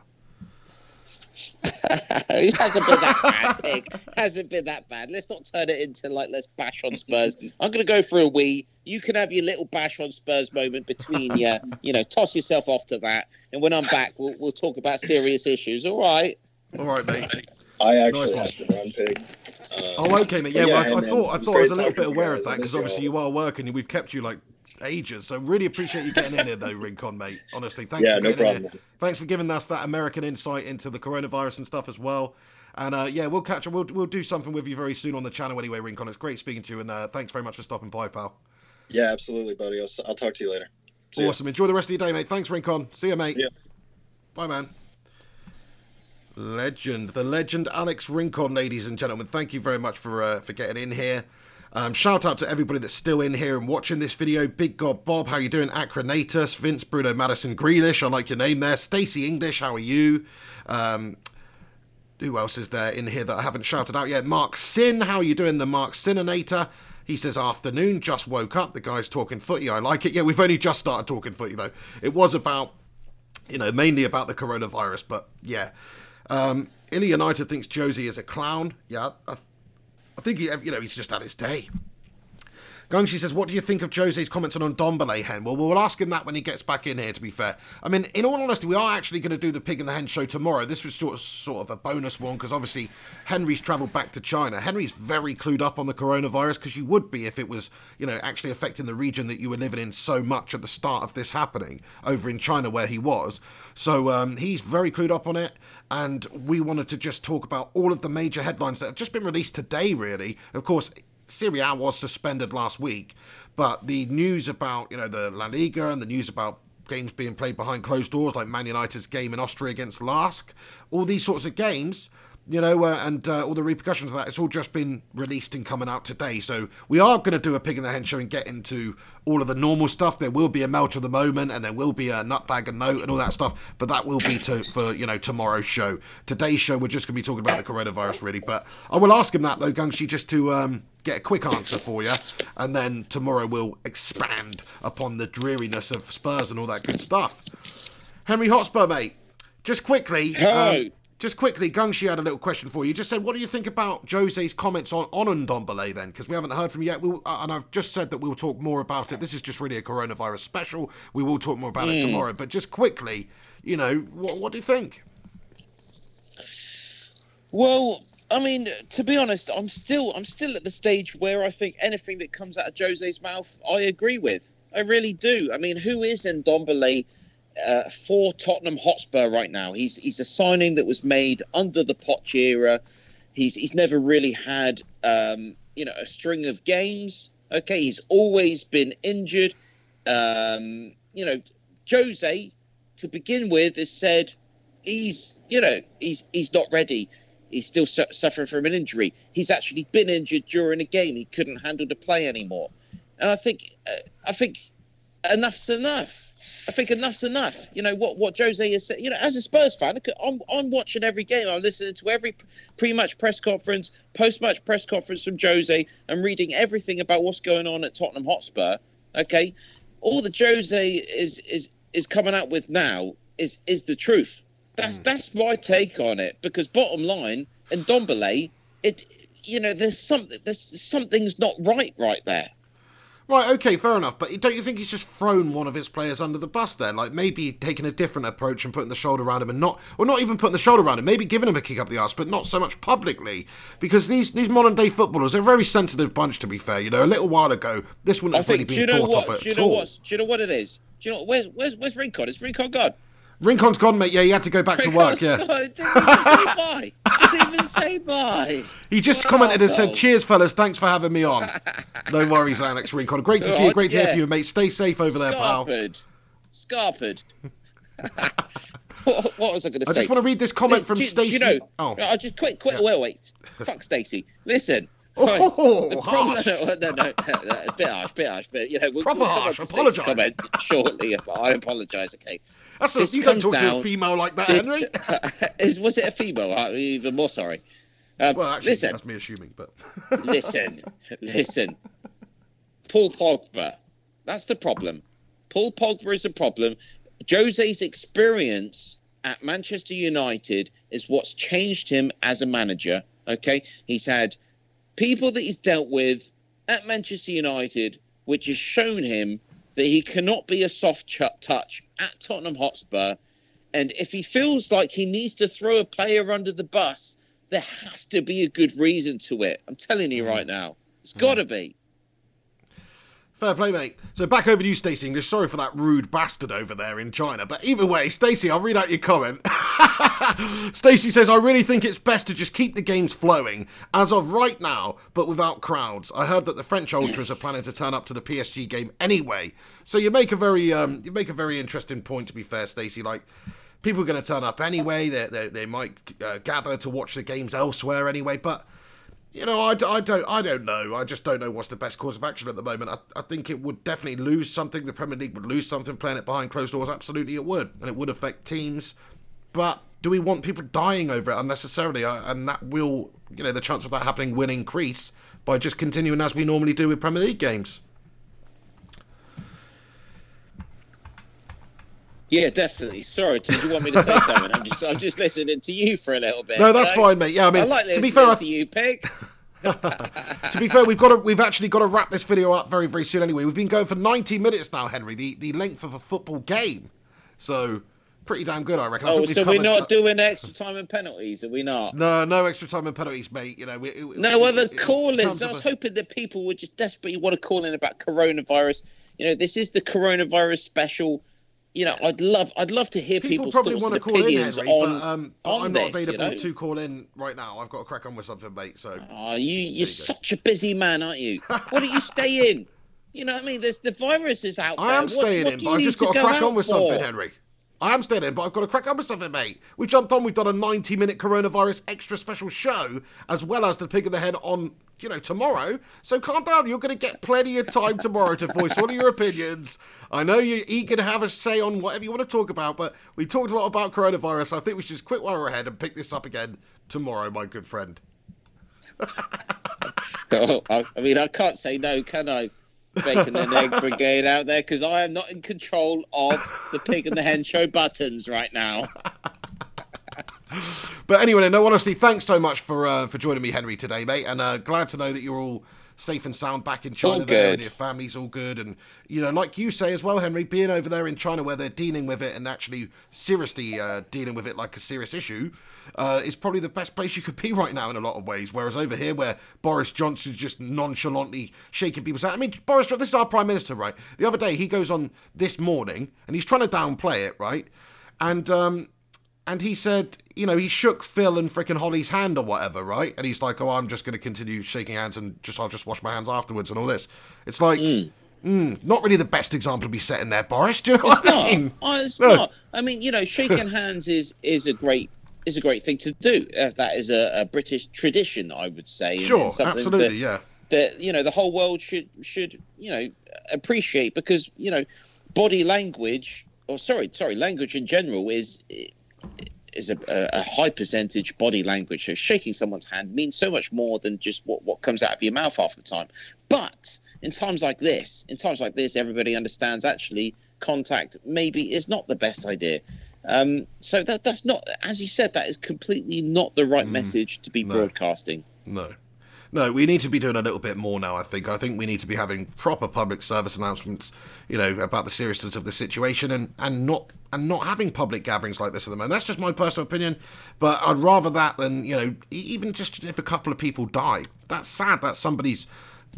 It hasn't been that bad, Pig. Hasn't been that bad. Let's not turn it into like let's bash on Spurs. I'm going to go for a wee. You can have your little bash on Spurs moment between you. You know, toss yourself off to that, and when I'm back, we'll talk about serious issues. All right. All right, mate. I actually Nice have to run, Pig. Oh, okay, mate. but Yeah, well, hey, I man, thought I it was a little talking bit to you aware of guys. that I because miss you obviously all. you are working and we've kept you like ages. So really appreciate you getting in here, though, Rincon, mate. Honestly, thanks Yeah, for no getting in problem. here. Thanks for giving us that American insight into the coronavirus and stuff as well. And yeah, we'll catch up. We'll do something with you very soon on the channel anyway, Rincon. It's great speaking to you, and thanks very much for stopping by, pal. Yeah, absolutely, buddy. I'll talk to you later. See ya. Awesome. Enjoy the rest of your day, mate. Thanks, Rincon. See you, mate. Yeah. Bye, man. The legend Alex Rincon, ladies and gentlemen. Thank you very much for getting in here. Shout out to everybody that's still in here and watching this video. Big God Bob, how you doing? Acronatus, Vince, Bruno, Madison, Grealish, I like your name there. Stacey English, how are you? Who else is there in here that I haven't shouted out yet? Mark Sin, how are you doing? The Mark Sininator. He says, afternoon, just woke up. The guy's talking footy. I like it. Yeah, we've only just started talking footy, though. It was about, mainly about the coronavirus, but yeah. Illy United thinks Josie is a clown. Yeah, I think he's just had his day. Gungshi says, what do you think of Jose's comments on Ndombele, Hen? Well, we'll ask him that when he gets back in here, to be fair. I mean, in all honesty, we are actually going to do the Pig and the Hen show tomorrow. This was sort of a bonus one, because obviously Henry's travelled back to China. Henry's very clued up on the coronavirus, because you would be if it was, actually affecting the region that you were living in so much at the start of this happening, over in China where he was. So he's very clued up on it, and we wanted to just talk about all of the major headlines that have just been released today, really. Of course, Serie A was suspended last week, but the news about, the La Liga and the news about games being played behind closed doors, like Man United's game in Austria against Lask, all these sorts of games, and all the repercussions of that, it's all just been released and coming out today. So we are going to do a Pig in the Hen show and get into all of the normal stuff. There will be a melt of the moment, and there will be a nutbag and note and all that stuff, but that will be for tomorrow's show. Today's show, we're just going to be talking about the coronavirus, really. But I will ask him that, though, Gungshi, just to get a quick answer for you, and then tomorrow we'll expand upon the dreariness of Spurs and all that good stuff. Henry Hotspur, mate, just quickly. Just quickly, Gungshi had a little question for you. Just said, what do you think about Jose's comments on Ndombele then? Because we haven't heard from him yet. And I've just said that we'll talk more about it. This is just really a coronavirus special. We will talk more about it tomorrow. But just quickly, what do you think? Well, I mean, to be honest, I'm still at the stage where I think anything that comes out of Jose's mouth, I agree with. I really do. I mean, who is Ndombele for Tottenham Hotspur right now? He's a signing that was made under the Poch era. He's never really had a string of games. Okay, he's always been injured. Jose, to begin with, has said he's not ready. He's still suffering from an injury. He's actually been injured during a game. He couldn't handle the play anymore. And I think enough's enough. I think enough's enough. What Jose has said. As a Spurs fan, I'm watching every game. I'm listening to every pre-match press conference, post-match press conference from Jose. I'm reading everything about what's going on at Tottenham Hotspur. Okay, all that Jose is coming out with now is the truth. That's my take on it. Because bottom line, Ndombele, there's something's not right there. Right, okay, fair enough. But don't you think he's just thrown one of his players under the bus there? Like, maybe taking a different approach and putting the shoulder around him and not even putting the shoulder around him, maybe giving him a kick up the arse, but not so much publicly. Because these modern day footballers, they're a very sensitive bunch, to be fair. A little while ago, this wouldn't have really been thought of at all. Do you know what it is? Do you know where's Rincon? Is Rincon gone? Rincon's gone, mate. Yeah, he had to go back to work. Yeah. Didn't even say bye. Didn't even say bye. He just commented and said, "Cheers, fellas. Thanks for having me on." No worries, Alex Rincon. Great to see you. Great to hear from you, mate. Stay safe over there, pal. Scarpered. What was I going to say? I just want to read this comment from Stacey. You know, I just quick. Wait. Fuck Stacey. Listen. Oh, the harsh. No, bit harsh, but we'll proper harsh. Apologise. Comment shortly. I apologise. Okay. You don't talk to a female like that, Henry. Was it a female? I'm even more sorry. Well, actually, listen, that's me assuming, but listen. Paul Pogba. That's the problem. Paul Pogba is the problem. Jose's experience at Manchester United is what's changed him as a manager. Okay, he's had people that he's dealt with at Manchester United, which has shown him that he cannot be a soft touch at Tottenham Hotspur. And if he feels like he needs to throw a player under the bus, there has to be a good reason to it. I'm telling you right now. It's got to be. Fair play, mate. So back over to you, Stacey English. Sorry for that rude bastard over there in China. But either way, Stacey, I'll read out your comment. Stacey says, I really think it's best to just keep the games flowing as of right now, but without crowds. I heard that the French ultras are planning to turn up to the PSG game anyway. So you make a very interesting point, to be fair, Stacey. Like, people are going to turn up anyway. They might gather to watch the games elsewhere anyway. But I don't know. I just don't know what's the best course of action at the moment. I think it would definitely lose something. The Premier League would lose something playing it behind closed doors. Absolutely it would. And it would affect teams. But do we want people dying over it unnecessarily? And that will, the chance of that happening will increase by just continuing as we normally do with Premier League games. Yeah, definitely. Sorry, did you want me to say something? I'm just listening to you for a little bit. No, that's fine, mate. Yeah, I mean, like to be fair, to you, Pig. To be fair, we've actually got to wrap this video up very, very soon. Anyway, we've been going for 90 minutes now, Henry. The length of a football game, so pretty damn good, I reckon. Oh, so we're not doing extra time and penalties, are we not? No extra time and penalties, mate. No other call-ins. I was hoping that people would just desperately want to call in about coronavirus. This is the coronavirus special. I'd love to hear people's thoughts and opinions on I'm this, not available to call in right now. I've got to crack on with something, mate. So. Oh, you're such a busy man, aren't you? Why don't you stay in? You know what I mean? There's the virus is out there. I am staying in, but I've just got to crack on with something, Henry. I am staying in, but I've got to crack on with something, mate. We've jumped on. We've done a 90-minute coronavirus extra special show, as well as the Pig of the Hen on, tomorrow. So calm down. You're going to get plenty of time tomorrow to voice all of your opinions. I know you're eager to have a say on whatever you want to talk about, but we talked a lot about coronavirus. I think we should just quit while we're ahead and pick this up again tomorrow, my good friend. I can't say no, can I? Bacon and egg brigade out there, because I am not in control of the Pig and the Hen show buttons right now. But anyway, no, honestly, thanks so much for joining me, Henry, today, mate, and glad to know that you're all safe and sound back in China there, and your family's all good, and like you say as well, Henry, being over there in China where they're dealing with it and actually seriously dealing with it like a serious issue is probably the best place you could be right now in a lot of ways, whereas over here where Boris Johnson's just nonchalantly shaking people's hand. I mean, Boris Johnson, this is our Prime Minister, right? The other day he goes on This Morning and he's trying to downplay it, right? And he said, he shook Phil and frickin' Holly's hand or whatever, right? And he's like, oh, I'm just going to continue shaking hands and I'll just wash my hands afterwards and all this. It's like, not really the best example to be setting there, Boris. Do you know what I mean? It's not. I mean, shaking hands is a great thing to do. That is a British tradition, I would say. Sure, and something absolutely, yeah. That the whole world should appreciate, because body language, language in general is a high percentage body language. So shaking someone's hand means so much more than just what comes out of your mouth half the time. But in times like this, everybody understands actually contact maybe is not the best idea. So that's not, as you said, that is completely not the right message to be broadcasting. No, we need to be doing a little bit more now, I think. I think we need to be having proper public service announcements, about the seriousness of the situation and not having public gatherings like this at the moment. That's just my personal opinion, but I'd rather that than, even just if a couple of people die. That's sad. That's somebody's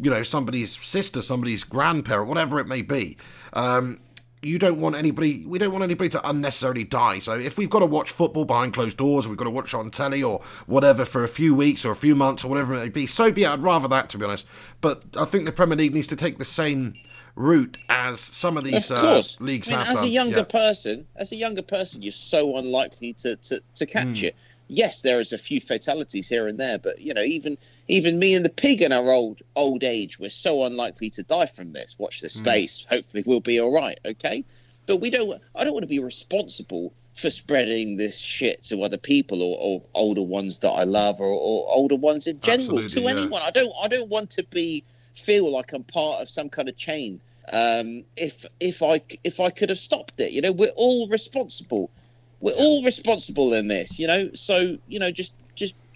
sister, somebody's grandparent, whatever it may be. we don't want anybody to unnecessarily die. So if we've got to watch football behind closed doors, or we've got to watch it on telly or whatever for a few weeks or a few months or whatever it may be, so be it. I'd rather that, to be honest. But I think the Premier League needs to take the same route as some of these leagues have done. As a younger person, you're so unlikely to catch it. Yes, there is a few fatalities here and there, but even me and the pig in our old age, we're so unlikely to die from this. Watch this space. Hopefully, we'll be all right. Okay, but I don't want to be responsible for spreading this shit to other people or older ones that I love or older ones in general. Absolutely, anyone. I don't want to feel like I'm part of some kind of chain. If I could have stopped it, we're all responsible. We're all responsible in this, So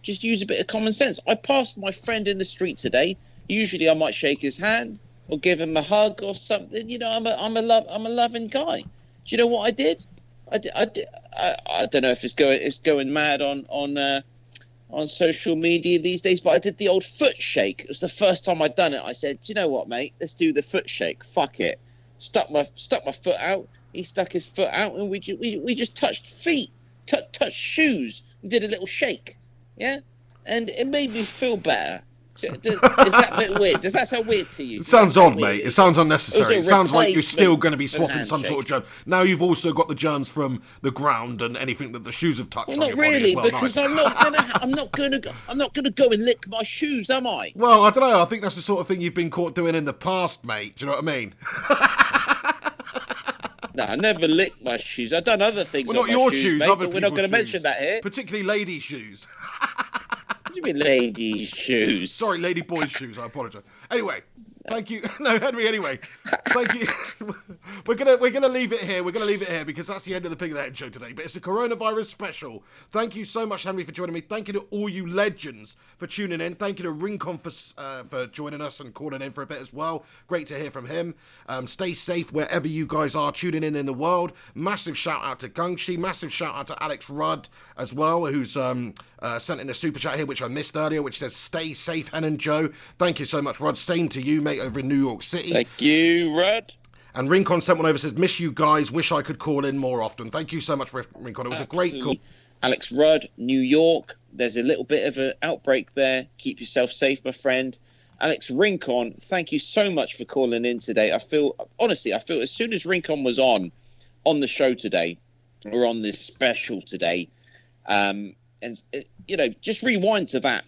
just use a bit of common sense. I passed my friend in the street today. Usually, I might shake his hand or give him a hug or something. I'm a loving guy. Do you know what I did? I don't know if it's going mad on social media these days, but I did the old foot shake. It was the first time I'd done it. I said, "Do you know what, mate? Let's do the foot shake. Fuck it." Stuck my foot out. He stuck his foot out, and we just touched feet, touched shoes. We did a little shake, yeah, and it made me feel better. Is that a bit weird? Does that sound weird to you? It sounds odd, mate. It sounds unnecessary. It sounds like you're still going to be swapping some sort of germs. Now you've also got the germs from the ground and anything that the shoes have touched. Well, on not your really, body as well. because Nice. I'm not gonna go and lick my shoes, am I? Well, I don't know. I think that's the sort of thing you've been caught doing in the past, mate. Do you know what I mean? No, I never licked my shoes. I've done other things. Well, on not my your shoes, mate, other but we're not going to people's shoes. mention that here. Particularly ladies' shoes. What do you mean, ladies' shoes? Sorry, lady boys' shoes. I apologise. Anyway, thank you. No, Henry. Anyway, thank you. We're gonna leave it here. We're gonna leave it here because that's the end of the Pig the Hen show today. But it's a coronavirus special. Thank you so much, Henry, for joining me. Thank you to all you legends for tuning in. Thank you to Rincon for joining us and calling in for a bit as well. Great to hear from him. Stay safe wherever you guys are tuning in the world. Massive shout out to Gungshi. Massive shout out to Alex Rudd as well, who's sent in a super chat here, which I missed earlier, which says, "Stay safe, Hen and Joe." Thank you so much, Rod. Same to you, mate, over in New York City. Thank you, Rod. And Rincon sent one over, says, "Miss you guys. Wish I could call in more often." Thank you so much, Rincon. It was a great call. Alex Rudd, New York. There's a little bit of an outbreak there. Keep yourself safe, my friend. Alex Rincon, thank you so much for calling in today. I feel as soon as Rincon was on the show today, or on this special today, just rewind to that.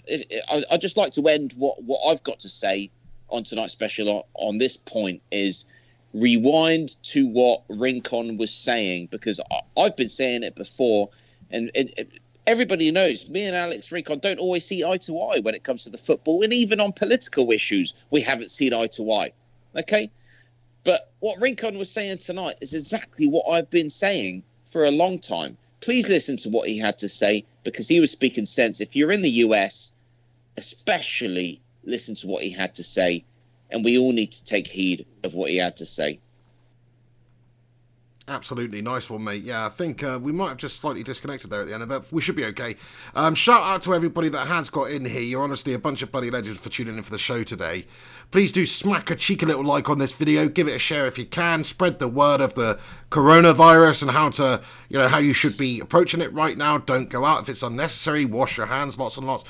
I'd just like to end what I've got to say on tonight's special on this point is rewind to what Rincon was saying, because I've been saying it before, and everybody knows me and Alex Rincon don't always see eye to eye when it comes to the football, and even on political issues we haven't seen eye to eye. Okay, but what Rincon was saying tonight is exactly what I've been saying for a long time. Please listen to what he had to say, because he was speaking sense. If you're in the US, especially listen to what he had to say, and we all need to take heed of what he had to say. Absolutely. Nice one, mate. Yeah, I think we might have just slightly disconnected there at the end, but we should be okay. Shout out to everybody that has got in here. You're honestly a bunch of bloody legends for tuning in for the show today. Please do smack a cheeky little like on this video. Give it a share if you can. Spread the word of the coronavirus and how you should be approaching it right now. Don't go out if it's unnecessary. Wash your hands, lots and lots.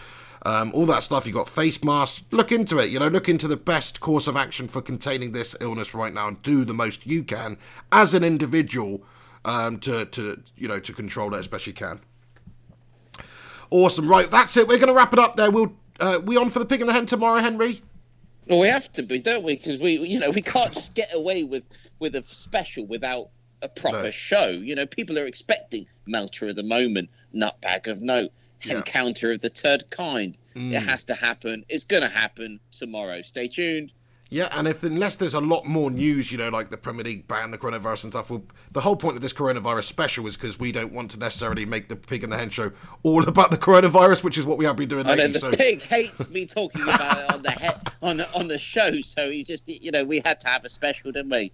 All that stuff. You got face masks. Look into it. Look into the best course of action for containing this illness right now, and do the most you can as an individual to control it as best you can. Awesome. Right, that's it. We're going to wrap it up there. We on for the Pig and the Hen tomorrow, Henry? Well, we have to be, don't we? Because we can't just get away with a special without a proper show. People are expecting Melter of the Moment, Nutbag of Note, Encounter of the Third Kind. It has to happen. It's going to happen tomorrow. Stay tuned. Yeah, and unless there's a lot more news, like the Premier League ban the coronavirus and stuff, the whole point of this coronavirus special is because we don't want to necessarily make the Pig and the Hen show all about the coronavirus, which is what we have been doing lately. And the pig hates me talking about it on the show, so he just, we had to have a special, didn't we?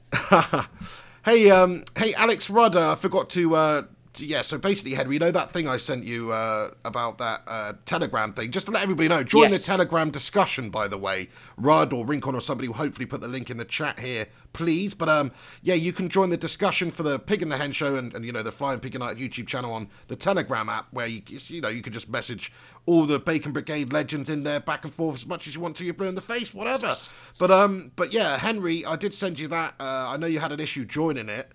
Hey, Alex Rudd, I forgot to yeah, so basically, Henry, you know that thing I sent you about that Telegram thing? Just to let everybody know, join the Telegram discussion, by the way. Rudd or Rincon or somebody will hopefully put the link in the chat here, please. But, yeah, you can join the discussion for the Pig and the Hen show and you know, the Flying Pig United YouTube channel on the Telegram app, where, you know, you can just message all the Bacon Brigade legends in there back and forth as much as you want to. You're blue in the face, whatever. But yeah, Henry, I did send you that. I know you had an issue joining it.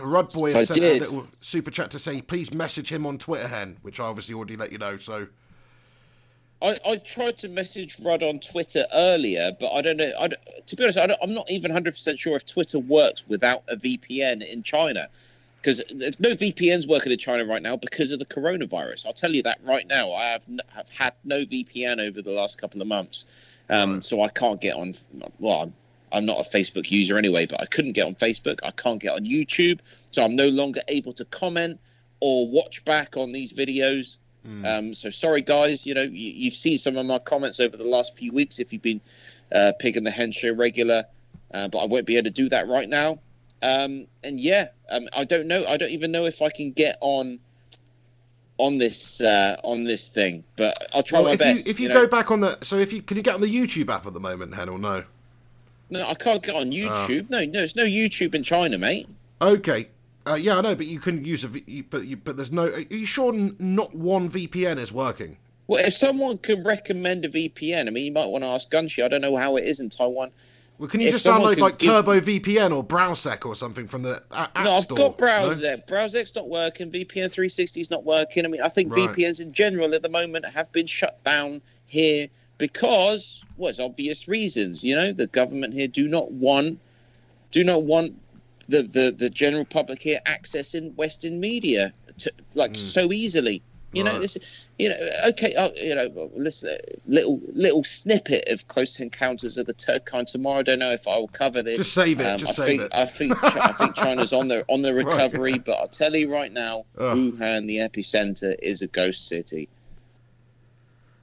Rudd Boy has sent a little super chat to say, please message him on Twitter, Hen, which I obviously already let you know, so... I tried to message Rudd on Twitter earlier, but I don't know. To be honest, I'm not even 100% sure if Twitter works without a VPN in China, because there's no VPNs working in China right now because of the coronavirus. I'll tell you that right now. I have had no VPN over the last couple of months, so I can't get on... Well, I'm not a Facebook user anyway, but I couldn't get on Facebook. I can't get on YouTube. So I'm no longer able to comment or watch back on these videos. So sorry, guys. You know, you've seen some of my comments over the last few weeks if you've been Pig and the Hen show regular. But I won't be able to do that right now. And yeah, I don't know. I don't even know if I can get on this thing. But I'll try my best. If you go back on the... So can you get on the YouTube app at the moment, Hen, or no? No, I can't get on YouTube. No, there's no YouTube in China, mate. Okay. Yeah, I know, but you can use but there's no... Are you sure not one VPN is working? Well, if someone can recommend a VPN, I mean, you might want to ask Gunshi. I don't know how it is in Taiwan. Well, can you just download like Turbo VPN or Browsec or something from the app store? No, I've got Browsec. No? Browsec's not working. VPN 360 is not working. I mean, I think VPNs in general at the moment have been shut down here because, well, it's obvious reasons. You know, the government here do not want the general public here accessing Western media so easily. You know, this. You know, okay. You know, listen. Little snippet of Close Encounters of the Third Kind tomorrow. I don't know if I will cover this. Just save it. I think China's on the recovery, right. But I'll tell you right now, Wuhan, the epicenter, is a ghost city.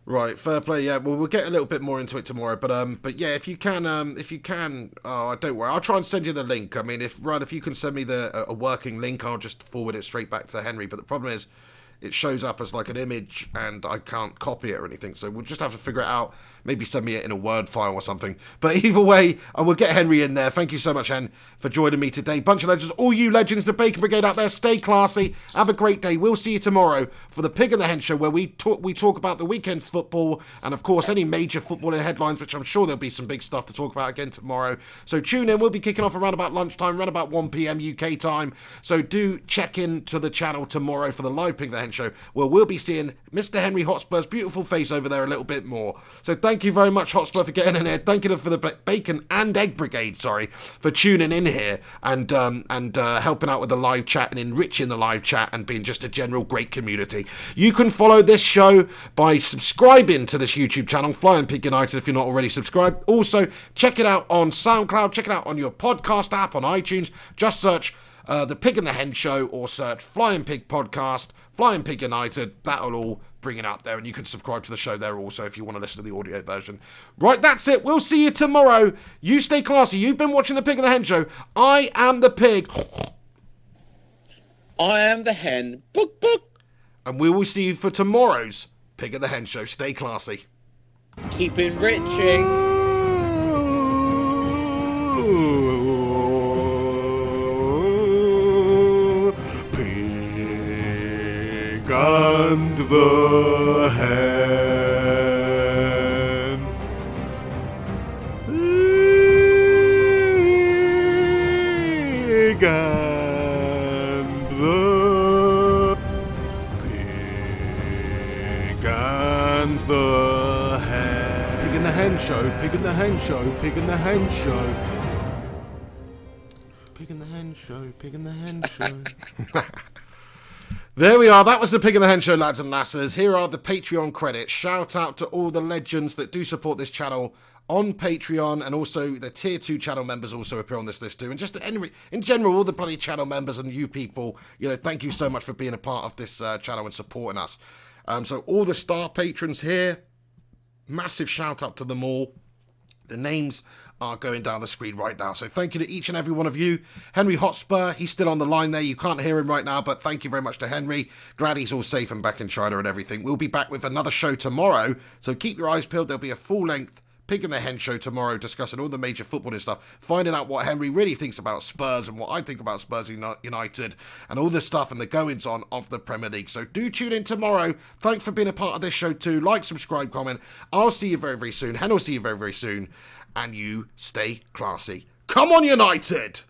Right, fair play. Yeah, well, we'll get a little bit more into it tomorrow, but yeah, if you can, oh, don't worry, I'll try and send you the link. I mean, if you can send me a working link, I'll just forward it straight back to Henry. But the problem is, it shows up as like an image, and I can't copy it or anything. So we'll just have to figure it out. Maybe send me it in a Word file or something. But either way, I will get Henry in there. Thank you so much, Hen, for joining me today. Bunch of legends, all you legends, the Bacon Brigade out there, stay classy. Have a great day. We'll see you tomorrow for the Pig and the Hen show, where we talk about the weekend's football and, of course, any major footballing headlines, which I'm sure there'll be some big stuff to talk about again tomorrow. So tune in. We'll be kicking off around about lunchtime, around about 1 p.m. UK time. So do check in to the channel tomorrow for the live Pig the Hen show, where we'll be seeing Mr. Henry Hotspur's beautiful face over there a little bit more. So thank you very much, Hotspur, for getting in here. Thank you for the Bacon and Egg Brigade, for tuning in here and helping out with the live chat and enriching the live chat and being just a general great community. You can follow this show by subscribing to this YouTube channel, Flying Pig United, if you're not already subscribed. Also, check it out on SoundCloud, check it out on your podcast app, on iTunes. Just search the Pig and the Hen show or search Flying Pig Podcast, Flying Pig United. That'll all bring it up there, and you can subscribe to the show there also if you want to listen to the audio version. Right, that's it. We'll see you tomorrow. You stay classy. You've been watching the Pig and the Hen show. I am the pig. I am the hen. Book, book. And we will see you for tomorrow's Pig and the Hen show. Stay classy. Keep enriching. Pig and the Hen. Pig and the Pig and the Hen. Pig and the Hen show. Pig and the Hen show. Pig and the Hen show. Pig and the Hen show. Pig and the Hen show. There we are. That was the Pig and the Hen show, lads and lasses. Here are the Patreon credits. Shout out to all the legends that do support this channel on Patreon, and also the tier 2 channel members also appear on this list too. And just in general, all the bloody channel members and you people, you know, thank you so much for being a part of this channel and supporting us. So all the star patrons here, massive shout out to them all. The names are going down the screen right now. So thank you to each and every one of you. Henry Hotspur, he's still on the line there. You can't hear him right now, but thank you very much to Henry. Glad he's all safe and back in China and everything. We'll be back with another show tomorrow, so keep your eyes peeled. There'll be a full-length Pig and the Hen show tomorrow, discussing all the major footballing stuff, finding out what Henry really thinks about Spurs and what I think about Spurs United, and all the stuff and the goings-on of the Premier League. So do tune in tomorrow. Thanks for being a part of this show too. Like, subscribe, comment. I'll see you very, very soon. Hen will see you very, very soon. And you stay classy. Come on, United!